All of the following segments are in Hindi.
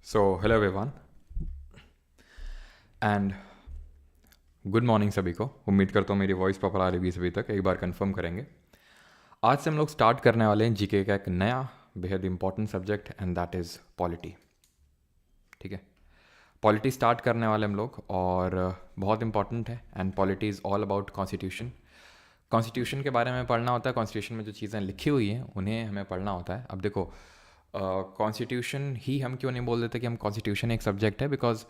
Hello everyone and good morning सभी को। उम्मीद करता हूँ मेरी वॉइस प्रॉपर आ रही है सभी तक। एक बार कंफर्म करेंगे। आज से हम लोग स्टार्ट करने वाले हैं जीके का एक नया बेहद important subject and that is polity. ठीक है, पॉलिटी स्टार्ट करने वाले हम लोग और बहुत इंपॉर्टेंट है। And polity is all about constitution. Constitution के बारे में पढ़ना होता है। कॉन्स्टिट्यूशन में जो चीज़ें लिखी हुई हैं उन्हें हमें पढ़ना होता है। अब देखो, कॉन्स्टिट्यूशन ही हम क्यों नहीं बोल देते कि हम कॉन्स्टिट्यूशन एक सब्जेक्ट है, बिकॉज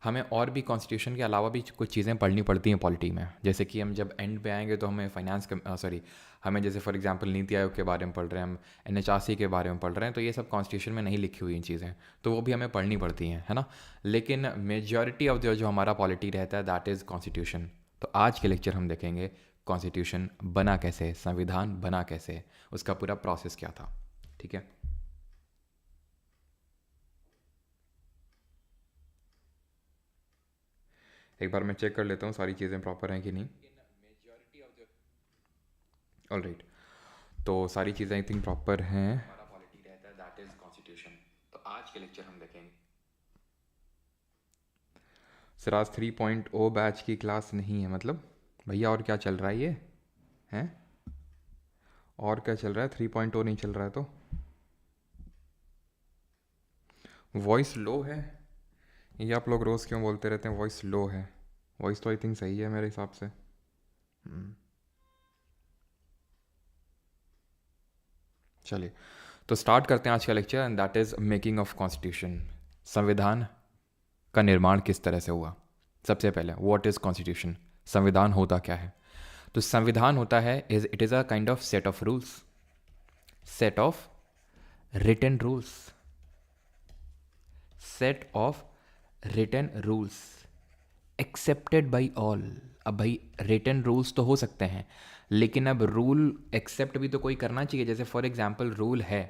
हमें और भी कॉन्स्टिट्यूशन के अलावा भी कुछ चीज़ें पढ़नी पड़ती हैं पॉलिटी में। जैसे कि हम जब एंड पे आएंगे तो हमें फाइनेंस सॉरी हमें जैसे फॉर एग्जांपल नीति आयोग के बारे में पढ़ रहे हैं, हम एनएचआरसी के बारे में पढ़ रहे हैं, तो ये सब कॉन्स्टिट्यूशन में नहीं लिखी हुई चीज़ें, तो वो भी हमें पढ़नी पड़ती हैं, है ना। लेकिन मेजॉरिटी ऑफ जो हमारा पॉलिटी रहता है दैट इज़ कॉन्स्टिट्यूशन। तो आज के लेक्चर हम देखेंगे कॉन्स्टिट्यूशन बना कैसे, संविधान बना कैसे, उसका पूरा प्रोसेस क्या था। ठीक है, एक बार मैं चेक कर लेता हूँ सारी चीज़ें प्रॉपर हैं कि नहीं। ऑल राइट, तो सारी चीज़ें आई थिंक प्रॉपर हैं। हमारा पॉलिटी रहता है दैट इज कॉन्स्टिट्यूशन। तो आज के लेक्चर हम देखेंगे। सिराज 3.0 बैच की क्लास नहीं है मतलब भैया, और क्या चल रहा है ये हैं? और क्या चल रहा है? 3.0 नहीं चल रहा है तो वॉइस लो है। ये आप लोग रोज़ क्यों बोलते रहते हैं वॉइस लो है? वॉइस तो आई थिंक सही है मेरे हिसाब से। चलिए, तो स्टार्ट करते हैं आज का lecture and that is making of constitution. संविधान का निर्माण किस तरह से हुआ। सबसे पहले व्हाट इज़ कॉन्स्टिट्यूशन, संविधान होता क्या है। तो संविधान होता है it is a kind of set of rules, set of written rules, set of written rules accepted by all. अब भाई रिटन रूल्स तो हो सकते हैं, लेकिन अब रूल एक्सेप्ट भी तो कोई करना चाहिए। जैसे फॉर एग्जाम्पल रूल है,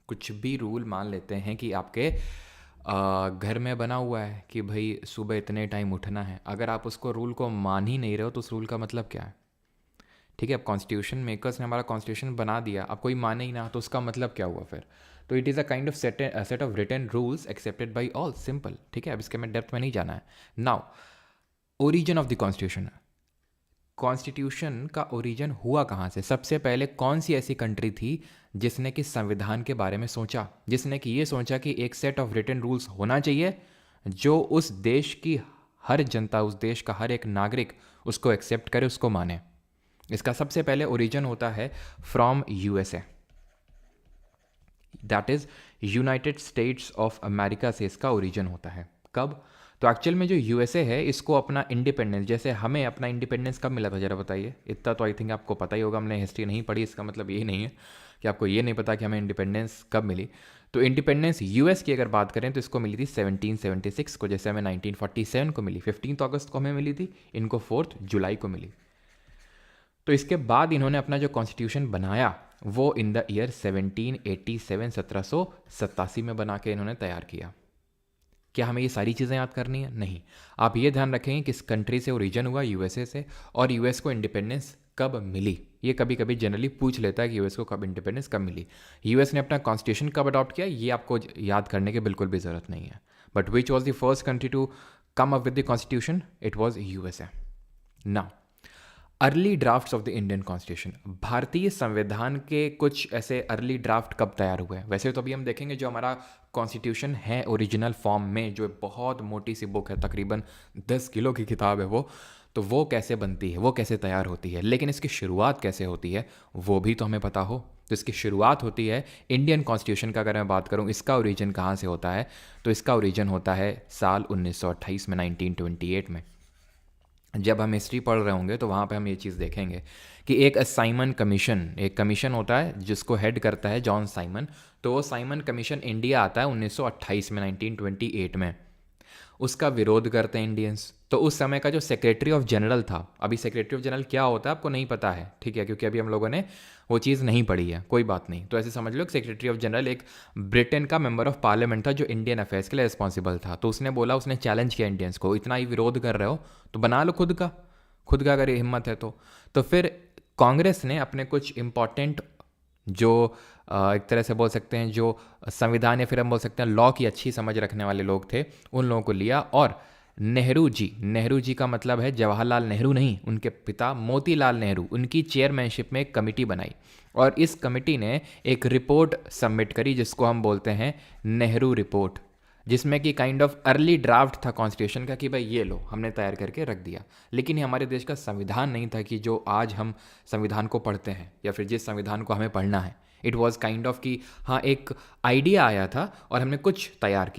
कुछ भी रूल मान लेते हैं कि आपके घर में बना हुआ है कि भाई सुबह इतने टाइम उठना है। अगर आप उसको रूल को मान ही नहीं रहे हो तो उस रूल का मतलब क्या है। ठीक है, अब कॉन्स्टिट्यूशन मेकर्स ने हमारा कॉन्स्टिट्यूशन बना दिया, अब कोई माने ही ना तो उसका मतलब क्या हुआ फिर। तो it is a kind of set of written rules accepted by all, simple. ठीक है, अब इसके में डेप्थ में नहीं जाना है। Now origin of the constitution, constitution का ओरिजिन हुआ कहाँ से। सबसे पहले कौन सी ऐसी कंट्री थी जिसने कि संविधान के बारे में सोचा, जिसने कि ये सोचा कि एक सेट ऑफ रिटन रूल्स होना चाहिए जो उस देश की हर जनता, उस देश का हर एक नागरिक उसको एक्सेप्ट करे, उसको माने। इसका सबसे पहले ओरिजिन होता है from USA, that is United states of America से इसका ओरिजिन होता है। कब? तो एक्चुअल में जो यूएसए है इसको अपना इंडिपेंडेंस, जैसे हमें अपना इंडिपेंडेंस कब मिला था जरा बताइए। इतना तो आई थिंक आपको पता ही होगा, हमने हिस्ट्री नहीं पढ़ी, इसका मतलब ये नहीं है कि आपको ये नहीं पता कि हमें इंडिपेंडेंस कब मिली। तो इंडिपेंडेंस यूएस की अगर बात करें तो इसको मिली थी 1776 को, जैसे हमें 1947 को मिली, 15 अगस्त को हमें मिली थी, इनको 4 जुलाई को मिली। तो इसके बाद इन्होंने अपना जो कॉन्स्टिट्यूशन बनाया वो इन द ईयर 1787, 1787 में बना के इन्होंने तैयार किया। क्या हमें ये सारी चीज़ें याद करनी है? नहीं। आप ये ध्यान रखेंगे किस कंट्री से ओरिजिन हुआ, यूएसए से, और यूएस को इंडिपेंडेंस कब मिली। ये कभी कभी जनरली पूछ लेता है कि यूएस को कब इंडिपेंडेंस कब मिली। यूएस ने अपना कॉन्स्टिट्यूशन कब अडॉप्ट किया, ये आपको याद करने की बिल्कुल भी ज़रूरत नहीं है। But which was the first country to come up with the constitution? It was USA. Now early drafts of the Indian constitution, भारतीय संविधान के कुछ ऐसे अर्ली ड्राफ्ट कब तैयार हुए हैं। वैसे तो अभी हम देखेंगे जो हमारा कॉन्स्टिट्यूशन है ओरिजिनल फॉर्म में, जो बहुत मोटी सी बुक है, तकरीबन 10 किलो की किताब है वो, तो वो कैसे बनती है, वो कैसे तैयार होती है, लेकिन इसकी शुरुआत कैसे होती है वो भी तो हमें पता हो। तो इसकी शुरुआत होती है इंडियन कॉन्स्टिट्यूशन का। अगर मैं बात करूँ इसका ओरिजिन कहाँ से होता है, तो इसका ओरिजिन होता है साल 1928 में, 1928 में। जब हम हिस्ट्री पढ़ रहे होंगे तो वहाँ पे हम ये चीज़ देखेंगे कि एक साइमन कमीशन, एक कमीशन होता है जिसको हेड करता है जॉन साइमन। तो वो साइमन कमीशन इंडिया आता है 1928 में, 1928 में। उसका विरोध करते हैं इंडियंस। तो उस समय का जो सेक्रेटरी ऑफ जनरल था, अभी सेक्रेटरी ऑफ जनरल क्या होता है आपको नहीं पता है, ठीक है, क्योंकि अभी हम लोगों ने वो चीज़ नहीं पढ़ी है, कोई बात नहीं। तो ऐसे समझ लो कि सेक्रेटरी ऑफ जनरल एक ब्रिटेन का मेंबर ऑफ पार्लियामेंट था जो इंडियन अफेयर्स के लिए रिस्पॉन्सिबल था। तो उसने बोला, उसने चैलेंज किया इंडियंस को, इतना ही विरोध कर रहे हो तो बना लो खुद का अगर ये हिम्मत है तो। फिर कांग्रेस ने अपने कुछ इंपॉर्टेंट जो एक तरह से बोल सकते हैं जो संविधान या फिर हम बोल सकते हैं लॉ की अच्छी समझ रखने वाले लोग थे, उन लोगों को लिया। और नेहरू जी का मतलब है जवाहरलाल नेहरू नहीं, उनके पिता मोतीलाल नेहरू, उनकी चेयरमैनशिप में एक कमेटी बनाई और इस कमेटी ने एक रिपोर्ट सबमिट करी जिसको हम बोलते हैं नेहरू रिपोर्ट, जिसमें कि काइंड ऑफ अर्ली ड्राफ्ट था कॉन्स्टिट्यूशन का कि भाई ये लो हमने तैयार करके रख दिया। लेकिन ये हमारे देश का संविधान नहीं था कि जो आज हम संविधान को पढ़ते हैं या फिर जिस संविधान को हमें पढ़ना है। इट वॉज काइंड ऑफ कि हाँ एक आइडिया आया था और हमने कुछ तैयार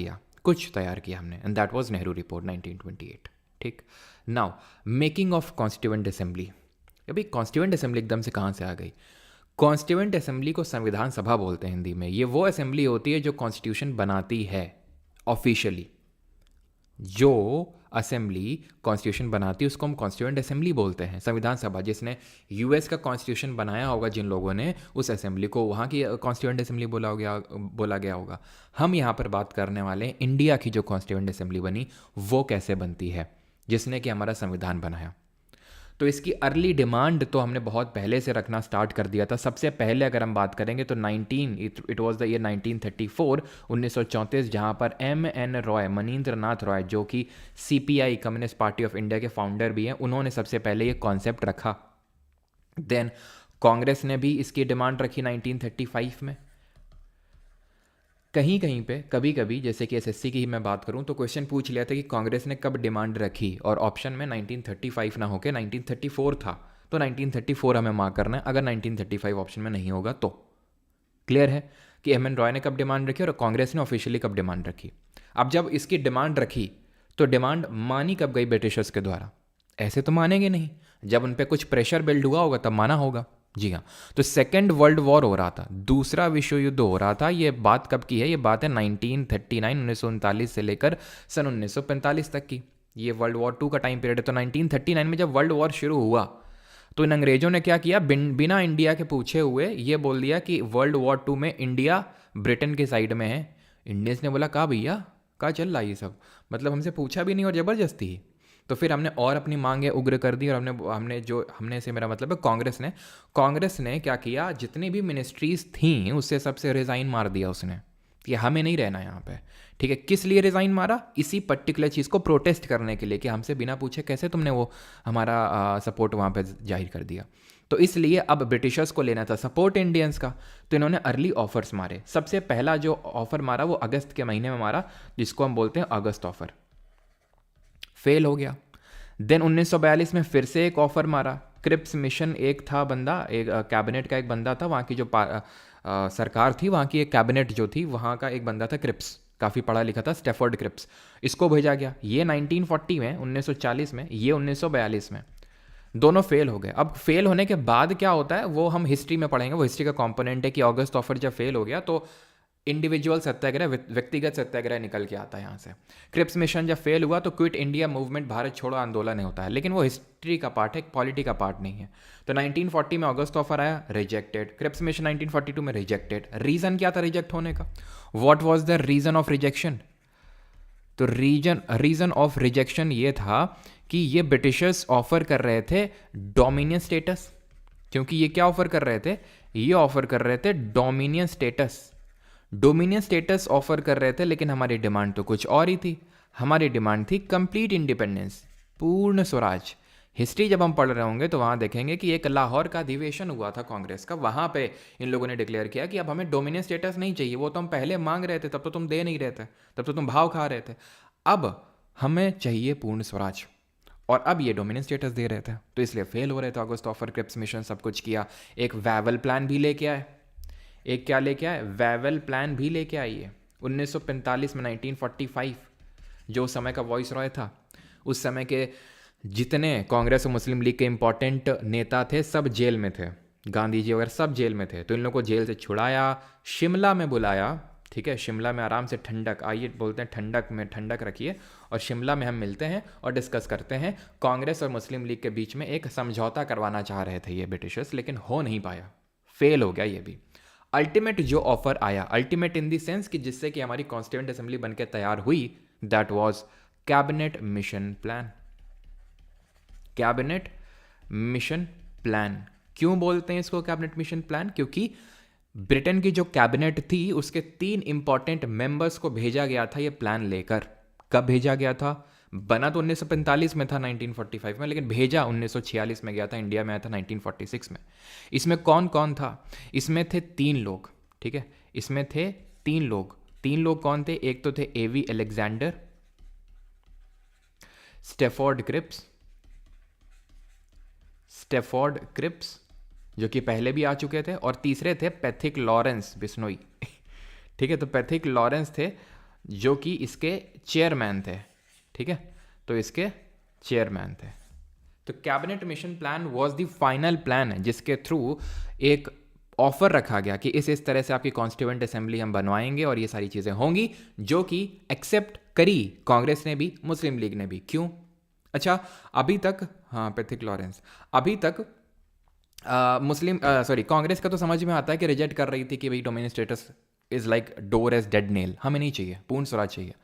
किया हमने, and that was Nehru report 1928। ठीक, now making of constituent assembly. अभी कॉन्स्टिट्यूएंट असेंबली एकदम से कहाँ से आ गई? कॉन्स्टिट्यूएंट असेंबली को संविधान सभा बोलते हैं हिंदी में। ये वो असेंबली होती है जो कॉन्स्टिट्यूशन बनाती है ऑफिशियली। जो असेंबली कॉन्स्टिट्यूशन बनाती है उसको हम कॉन्स्टिट्यूएंट असेंबली बोलते हैं। संविधान सभा जिसने यूएस का कॉन्स्टिट्यूशन बनाया होगा, जिन लोगों ने, उस असेंबली को वहाँ की कॉन्स्टिट्यूएंट असेंबली बोला गया होगा। हम यहाँ पर बात करने वाले हैं इंडिया की जो कॉन्स्टिट्यूएंट असेंबली बनी वो कैसे बनती है, जिसने कि हमारा संविधान बनाया। तो इसकी अर्ली डिमांड तो हमने बहुत पहले से रखना स्टार्ट कर दिया था। सबसे पहले अगर हम बात करेंगे तो इट वाज द ईयर 1934, 1934, जहाँ पर एम.एन. रॉय, मनींद्र नाथ रॉय, जो कि CPI communist party of India के फाउंडर भी हैं, उन्होंने सबसे पहले ये कॉन्सेप्ट रखा। देन कांग्रेस ने भी इसकी डिमांड रखी 1935 में। कहीं कहीं पे कभी कभी, जैसे कि एसएससी की ही मैं बात करूं, तो क्वेश्चन पूछ लिया था कि कांग्रेस ने कब डिमांड रखी, और ऑप्शन में 1935 ना होके 1934 था। तो 1934 हमें मार्क करना है अगर 1935 ऑप्शन में नहीं होगा तो। क्लियर है कि एम.एन. रॉय ने कब डिमांड रखी और कांग्रेस ने ऑफिशियली कब डिमांड रखी। अब जब इसकी डिमांड रखी तो डिमांड मानी कब गई ब्रिटिशर्स के द्वारा? ऐसे तो मानेंगे नहीं, जब उन पर कुछ प्रेशर बिल्ड हुआ होगा तब माना होगा। जी हाँ, तो सेकेंड वर्ल्ड वॉर हो रहा था, दूसरा विश्व युद्ध हो रहा था। ये बात कब की है? ये बात है 1939, 1939 से लेकर सन 1945 तक की। ये वर्ल्ड वॉर 2 का टाइम पीरियड है। तो 1939 में जब वर्ल्ड वॉर शुरू हुआ तो इन अंग्रेजों ने क्या किया, बिना इंडिया के पूछे हुए ये बोल दिया कि वर्ल्ड वॉर 2 में इंडिया ब्रिटेन के साइड में है। इंडियंस ने बोला कहा भैया, कहाँ चल रहा है ये सब, मतलब हमसे पूछा भी नहीं और ज़बरदस्ती ही। तो फिर हमने और अपनी मांगें उग्र कर दी और हमने से मेरा मतलब है कांग्रेस ने क्या किया, जितनी भी मिनिस्ट्रीज थी उससे सबसे रिज़ाइन मार दिया उसने कि हमें नहीं रहना यहाँ पे। ठीक है, किस लिए रिज़ाइन मारा? इसी पर्टिकुलर चीज़ को प्रोटेस्ट करने के लिए कि हमसे बिना पूछे कैसे तुमने वो हमारा सपोर्ट वहाँ पे जाहिर कर दिया। तो इसलिए अब ब्रिटिशर्स को लेना था सपोर्ट इंडियंस का, तो इन्होंने अर्ली ऑफर्स मारे। सबसे पहला जो ऑफर मारा वो अगस्त के महीने में मारा, जिसको हम बोलते हैं अगस्त ऑफर। फेल हो गया। देन 1942 में फिर से एक ऑफर मारा। क्रिप्स मिशन एक था बंदा, एक कैबिनेट का एक बंदा था, वहाँ की जो सरकार थी, वहाँ की एक कैबिनेट जो थी, वहाँ का एक बंदा था क्रिप्स, काफ़ी पढ़ा लिखा था, स्टेफर्ड क्रिप्स। इसको भेजा गया। ये 1940 में, 1940 में, ये 1942 में। दोनों फेल हो गए। अब फेल होने के बाद क्या होता है वो हम हिस्ट्री में पढ़ेंगे, वो हिस्ट्री का कंपोनेंट है कि अगस्त ऑफर जब फेल हो गया तो इंडिविजुअल सत्याग्रह, व्यक्तिगत सत्याग्रह निकल के आता है यहाँ से। क्रिप्स मिशन जब फेल हुआ तो क्विट इंडिया मूवमेंट, भारत छोड़ो आंदोलन होता है, लेकिन वो हिस्ट्री का पार्ट है, पॉलिटी का पार्ट नहीं है। तो 1940 में अगस्त ऑफर आया, रिजेक्टेड। क्रिप्स मिशन 1942 में रिजेक्टेड। रीजन क्या था रिजेक्ट होने का? What was the reason of rejection? तो रीजन ऑफ रिजेक्शन ये था कि ये ब्रिटिशर्स ऑफर कर रहे थे डोमिनियन स्टेटस। क्योंकि ये क्या ऑफर कर रहे थे? ये ऑफर कर रहे थे डोमिनियन स्टेटस ऑफर कर रहे थे, लेकिन हमारी डिमांड तो कुछ और ही थी। हमारी डिमांड थी कंप्लीट इंडिपेंडेंस, पूर्ण स्वराज। हिस्ट्री जब हम पढ़ रहे होंगे तो वहाँ देखेंगे कि एक लाहौर का अधिवेशन हुआ था कांग्रेस का, वहाँ पे इन लोगों ने डिक्लेयर किया कि अब हमें डोमिनियन स्टेटस नहीं चाहिए, वो तो हम पहले मांग रहे थे, तब तो तुम दे नहीं रहे थे, तब तो तुम भाव खा रहे थे, अब हमें चाहिए पूर्ण स्वराज। और अब ये डोमिनियन स्टेटस दे रहे थे, तो इसलिए फेल हो रहे थे। अगस्त ऑफर, क्रिप्स मिशन, सब कुछ किया। एक वैवल प्लान भी लेके आए। एक क्या लेके आए? वैवल प्लान भी लेके आइए 1945 में, 1945, जो उस समय का वॉइस रॉय था, उस समय के जितने कांग्रेस और मुस्लिम लीग के इंपॉर्टेंट नेता थे सब जेल में थे, गांधी जी वगैरह सब जेल में थे। तो इन लोगों को जेल से छुड़ाया, शिमला में बुलाया। ठीक है, शिमला में आराम से ठंडक, आइए बोलते हैं ठंडक में ठंडक रखिए, और शिमला में हम मिलते हैं और डिस्कस करते हैं। कांग्रेस और मुस्लिम लीग के बीच में एक समझौता करवाना चाह रहे थे ये ब्रिटिशर्स, लेकिन हो नहीं पाया, फेल हो गया ये भी। अल्टीमेट जो ऑफर आया, अल्टीमेट इन द सेंस कि जिससे कि हमारी कॉन्स्टिट्यूएंट असेंबली बनकर तैयार हुई, that was cabinet mission plan. Cabinet mission plan क्यों बोलते हैं इसको कैबिनेट मिशन प्लान? क्योंकि ब्रिटेन की जो कैबिनेट थी उसके 3 इंपॉर्टेंट मेंबर्स को भेजा गया था ये प्लान लेकर। कब भेजा गया था? बना तो 1945 में था, 1945 में, लेकिन भेजा 1946 में गया था, इंडिया में आया था 1946 में। इसमें कौन कौन था? इसमें थे 3 लोग, ठीक है, इसमें थे 3 लोग। 3 लोग कौन थे? एक तो थे एवी अलेक्जेंडर, स्टेफोर्ड क्रिप्स जो कि पहले भी आ चुके थे, और तीसरे थे पैथिक लॉरेंस बिश्नोई। ठीक है, तो पैथिक लॉरेंस थे जो कि इसके चेयरमैन थे, ठीक है, तो इसके चेयरमैन थे। तो cabinet mission plan was the final plan है जिसके थ्रू एक ऑफर रखा गया कि इस तरह से आपकी कॉन्स्टिट्यूएंट असेंबली हम बनवाएंगे और ये सारी चीज़ें होंगी, जो कि एक्सेप्ट करी कांग्रेस ने भी, मुस्लिम लीग ने भी। क्यों? अच्छा, अभी तक, हाँ, पैथिक लॉरेंस, अभी तक कांग्रेस का तो समझ में आता है कि रिजेक्ट कर रही थी कि भाई dominion status is like door as dead nail, हमें नहीं चाहिए, पूर्ण स्वराज चाहिए।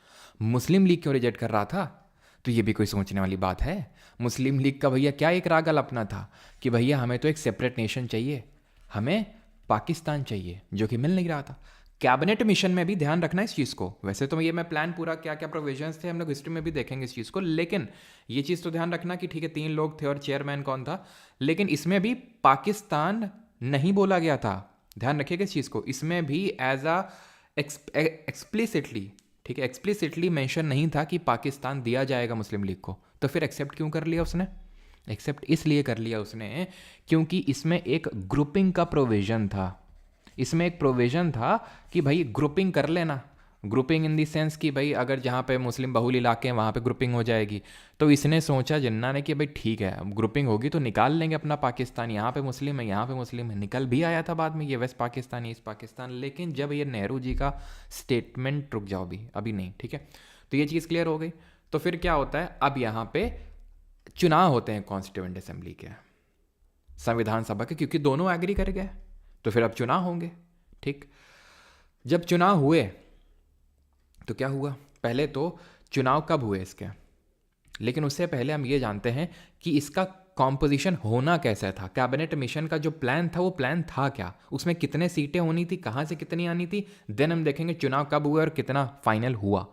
मुस्लिम लीग क्यों रिजेक्ट कर रहा था? तो ये भी कोई सोचने वाली बात है। मुस्लिम लीग का भैया क्या एक रागल अपना था कि भैया हमें तो एक सेपरेट नेशन चाहिए, हमें पाकिस्तान चाहिए, जो कि मिल नहीं रहा था। कैबिनेट मिशन में भी ध्यान रखना इस चीज़ को। वैसे तो ये मैं प्लान पूरा क्या क्या प्रोविजंस थे हम लोग हिस्ट्री में भी देखेंगे इस चीज़ को, लेकिन ये चीज़ तो ध्यान रखना कि ठीक है 3 लोग थे और चेयरमैन कौन था, लेकिन इसमें भी पाकिस्तान नहीं बोला गया था। ध्यान रखिएगा इस चीज़ को, इसमें भी एज अ एक्सप्लिसिटली, ठीक है, एक्सप्लिसिटली मेंशन नहीं था कि पाकिस्तान दिया जाएगा मुस्लिम लीग को। तो फिर एक्सेप्ट क्यों कर लिया उसने? एक्सेप्ट इसलिए कर लिया उसने क्योंकि इसमें एक ग्रुपिंग का प्रोविजन था। इसमें एक प्रोविजन था कि भाई ग्रुपिंग कर लेना, ग्रुपिंग इन दी सेंस कि भाई अगर जहाँ पे मुस्लिम बहुल इलाके हैं वहाँ पे ग्रुपिंग हो जाएगी। तो इसने सोचा जिन्ना ने कि भाई ठीक है, अब ग्रुपिंग होगी तो निकाल लेंगे अपना पाकिस्तान, यहाँ पे मुस्लिम है, यहाँ पे मुस्लिम है। निकल भी आया था बाद में ये वेस्ट पाकिस्तान, ईस्ट पाकिस्तान, लेकिन जब ये नेहरू जी का स्टेटमेंट, रुक जाओ भी अभी नहीं, ठीक है, तो ये चीज़ क्लियर हो गई। तो फिर क्या होता है, अब यहाँ पे चुनाव होते हैं कॉन्स्टिट्यूएंट असेंबली के, संविधान सभा के, क्योंकि दोनों एग्री कर गए, तो फिर अब चुनाव होंगे। ठीक, जब चुनाव हुए तो क्या हुआ? पहले तो चुनाव कब हुए इसके, लेकिन उससे पहले हम ये जानते हैं कि इसका कॉम्पोजिशन होना कैसा था। कैबिनेट मिशन का जो प्लान था वो प्लान था क्या, उसमें कितने सीटें होनी थी, कहाँ से कितनी आनी थी, देन हम देखेंगे चुनाव कब हुआ और कितना फाइनल हुआ।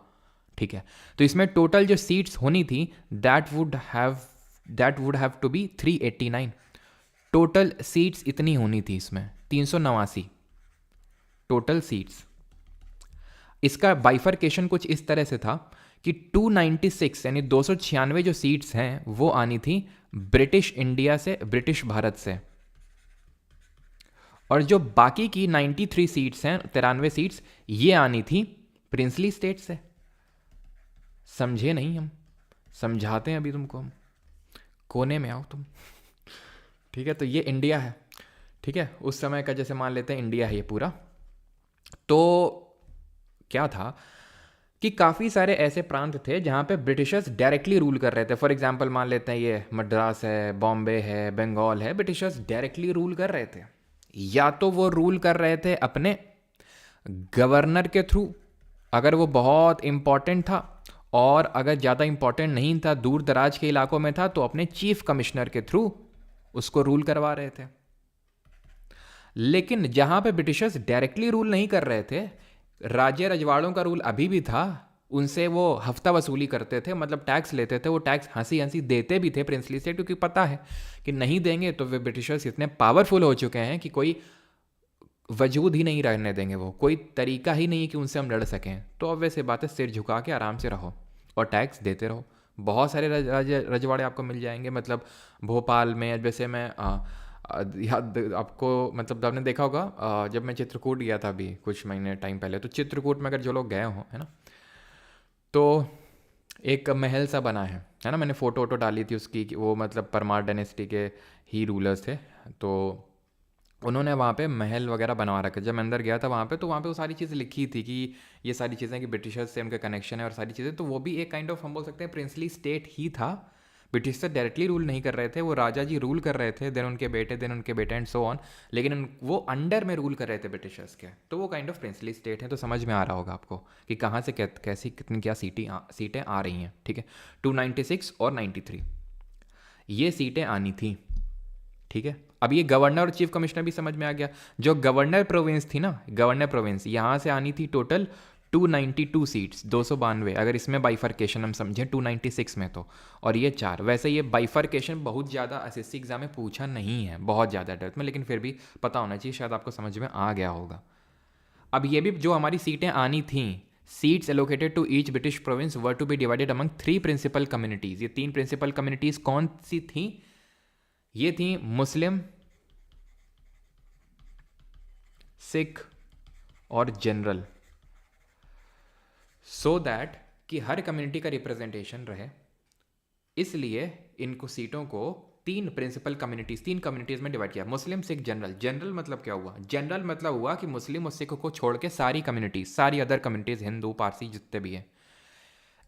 ठीक है, तो इसमें टोटल जो सीट्स होनी थी that would have to be 389। Total seats इतनी होनी थी इसमें, 389 टोटल सीट्स। इसका बाइफरकेशन कुछ इस तरह से था कि 296 यानी 296 जो सीट्स हैं वो आनी थी ब्रिटिश इंडिया से, ब्रिटिश भारत से, और जो बाकी की 93 सीट्स हैं, 93 सीट्स, ये आनी थी प्रिंसली स्टेट से। समझे नहीं? हम समझाते हैं अभी तुमको, हम कोने में आओ तुम। ठीक है, तो ये इंडिया है, ठीक है, उस समय का जैसे मान लेते हैं इंडिया है ये पूरा। तो क्या था कि काफ़ी सारे ऐसे प्रांत थे जहाँ पे ब्रिटिशर्स डायरेक्टली रूल कर रहे थे। फॉर एग्जांपल मान लेते हैं ये मद्रास है, बॉम्बे है, बंगाल है, ब्रिटिशर्स डायरेक्टली रूल कर रहे थे। या तो वो रूल कर रहे थे अपने गवर्नर के थ्रू, अगर वो बहुत इंपॉर्टेंट था, और अगर ज़्यादा इंपॉर्टेंट नहीं था, दूर दराज के इलाकों में था, तो अपने चीफ कमिश्नर के थ्रू उसको रूल करवा रहे थे। लेकिन जहाँ पे ब्रिटिशर्स डायरेक्टली रूल नहीं कर रहे थे, राज्य रजवाड़ों का रूल अभी भी था, उनसे वो हफ्ता वसूली करते थे, मतलब टैक्स लेते थे। वो टैक्स हंसी हंसी देते भी थे प्रिंसली से, क्योंकि पता है कि नहीं देंगे तो वे ब्रिटिशर्स इतने पावरफुल हो चुके हैं कि कोई वजूद ही नहीं रहने देंगे, वो कोई तरीका ही नहीं कि उनसे हम लड़ सकें। तो ऑब्वियस ये बात है, सिर झुका के आराम से रहो और टैक्स देते रहो। बहुत सारे रजवाड़े आपको मिल जाएंगे, मतलब भोपाल में, जैसे मैं याद आपको, मतलब आपने देखा होगा जब मैं चित्रकूट गया था अभी कुछ महीने टाइम पहले, तो चित्रकूट में अगर जो लोग गए हों, है ना, तो एक महल सा बना है ना, मैंने फ़ोटो वोटो डाली थी उसकी, कि वो मतलब परमार डायनेस्टी के ही रूलर्स थे, तो उन्होंने वहाँ पे महल वगैरह बनवा रखे। जब मैं अंदर गया था वहाँ पे, तो वहाँ पे वो सारी चीज़ें लिखी थी कि ये सारी चीज़ें कि ब्रिटिशर्स से उनका कनेक्शन है और सारी चीज़ें। तो वो भी एक काइंड ऑफ हम बोल सकते हैं प्रिंसली स्टेट ही था। ब्रिटिश से डायरेक्टली रूल नहीं कर रहे थे, वो राजा जी रूल कर रहे थे, देन उनके बेटे एंड सो ऑन, लेकिन वो अंडर में रूल कर रहे थे ब्रिटिशर्स के। तो वो काइंड ऑफ प्रिंसली स्टेट है। तो समझ में आ रहा होगा आपको कि कहाँ से कैसी कितनी क्या सीटें आ रही हैं। ठीक है, 296 और 93 ये सीटें आनी थी। ठीक है, अब ये गवर्नर और चीफ कमिश्नर भी समझ में आ गया। जो गवर्नर प्रोविंस थी ना, गवर्नर प्रोविंस यहाँ से आनी थी टोटल 292 सीट्स, 292, अगर इसमें बाइफर्केशन हम समझें 296 में तो, और ये 4। वैसे ये बाइफर्केशन बहुत ज़्यादा एसएससी एग्जाम में पूछा नहीं है, बहुत ज़्यादा डेप्थ में, लेकिन फिर भी पता होना चाहिए, शायद आपको समझ में आ गया होगा। अब ये भी जो हमारी सीटें आनी थी, seats allocated to each British province were to be divided among 3 principal communities. ये 3 प्रिंसिपल कम्युनिटीज़ कौन सी थी? ये थी मुस्लिम, सिख और जनरल, सो दैट कि हर कम्युनिटी का रिप्रेजेंटेशन रहे। इसलिए इनको सीटों को 3 प्रिंसिपल कम्युनिटीज़, 3 कम्युनिटीज़ में डिवाइड किया, मुस्लिम, सिख, जनरल। जनरल मतलब क्या हुआ? जनरल मतलब हुआ कि मुस्लिम और सिख को छोड़ के सारी कम्युनिटीज़, सारी अदर कम्युनिटीज़, हिंदू, पारसी, जितने भी हैं।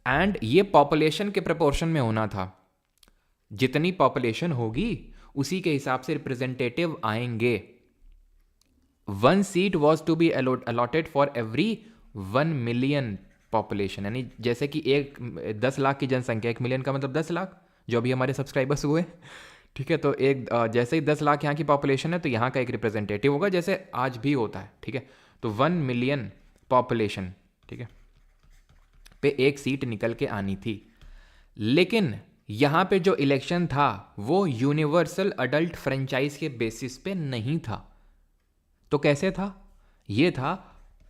एंड ये पॉपुलेशन के प्रपोर्शन में होना था। जितनी पॉपुलेशन होगी उसी के हिसाब से रिप्रेजेंटेटिव आएंगे। 1 seat was to be allotted for every 1 million population, यानी जैसे कि 10 लाख की जनसंख्या, 1 मिलियन का मतलब 10 लाख, जो अभी हमारे सब्सक्राइबर्स हुए, ठीक है। तो एक जैसे ही 10 लाख यहाँ की पॉपुलेशन है तो यहाँ का एक रिप्रेजेंटेटिव होगा, जैसे आज भी होता है, ठीक है। तो 1 मिलियन पॉपुलेशन, ठीक है, पे एक सीट निकल के आनी थी। लेकिन यहाँ पे जो इलेक्शन था वो यूनिवर्सल अडल्ट फ्रेंचाइज के बेसिस पे नहीं था। तो कैसे था? ये था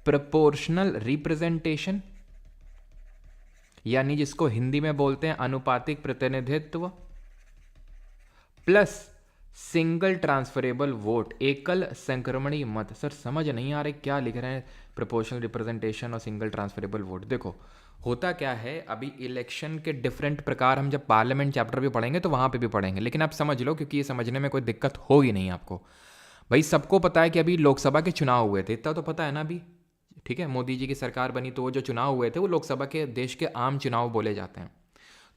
प्रोपोर्शनल रिप्रेजेंटेशन, यानी जिसको हिंदी में बोलते हैं अनुपातिक प्रतिनिधित्व, प्लस सिंगल ट्रांसफरेबल वोट, एकल संक्रमणीय मत। सर समझ नहीं आ रहे क्या लिख रहे हैं, प्रोपोर्शनल रिप्रेजेंटेशन और सिंगल ट्रांसफरेबल वोट। देखो होता क्या है, अभी इलेक्शन के डिफरेंट प्रकार हम जब पार्लियामेंट चैप्टर भी पढ़ेंगे तो वहाँ पे भी पढ़ेंगे, लेकिन आप समझ लो, क्योंकि ये समझने में कोई दिक्कत होगी नहीं आपको। भाई सबको पता है कि अभी लोकसभा के चुनाव हुए थे, इतना तो पता है ना अभी, ठीक है। मोदी जी की सरकार बनी तो वो जो चुनाव हुए थे वो लोकसभा के, देश के आम चुनाव बोले जाते हैं,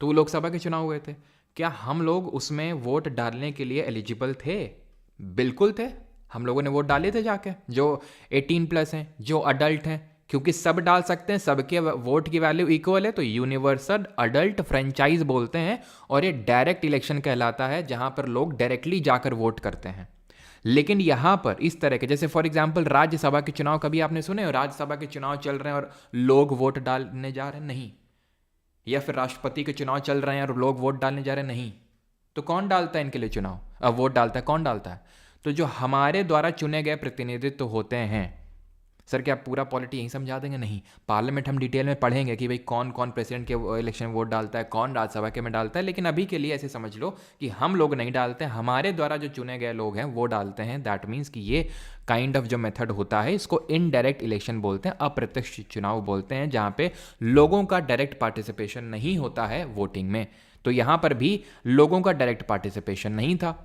तो वो लोकसभा के चुनाव हुए थे। क्या हम लोग उसमें वोट डालने के लिए एलिजिबल थे? बिल्कुल थे, हम लोगों ने वोट डाले थे जाके, जो 18+ हैं, जो अडल्ट हैं, क्योंकि सब डाल सकते हैं, सबके वोट की वैल्यू इक्वल है, तो यूनिवर्सल अडल्ट फ्रेंचाइज बोलते हैं। और ये डायरेक्ट इलेक्शन कहलाता है, जहां पर लोग डायरेक्टली जाकर वोट करते हैं। लेकिन यहां पर इस तरह के, जैसे फॉर एग्जाम्पल राज्यसभा के चुनाव कभी आपने सुने हो? राज्यसभा के चुनाव चल रहे हैं और लोग वोट डालने जा रहे हैं? नहीं। या फिर राष्ट्रपति के चुनाव चल रहे हैं और लोग वोट डालने जा रहे हैं? नहीं। तो कौन डालता है इनके लिए चुनाव? अब वोट डालता है, कौन डालता है? तो जो हमारे द्वारा चुने गए प्रतिनिधित्व होते हैं। सर क्या पूरा पॉलिटी यही समझा देंगे? नहीं, पार्लियामेंट हम डिटेल में पढ़ेंगे कि भाई कौन कौन प्रेसिडेंट के इलेक्शन में वोट डालता है, कौन राज्यसभा के में डालता है, लेकिन अभी के लिए ऐसे समझ लो कि हम लोग नहीं डालते हैं, हमारे द्वारा जो चुने गए लोग हैं वो डालते हैं। दैट मीन्स कि ये काइंड ऑफ जो मेथड होता है इसको इनडायरेक्ट इलेक्शन बोलते हैं, अप्रत्यक्ष चुनाव बोलते हैं, जहाँ पे लोगों का डायरेक्ट पार्टिसिपेशन नहीं होता है वोटिंग में। तो यहाँ पर भी लोगों का डायरेक्ट पार्टिसिपेशन नहीं था।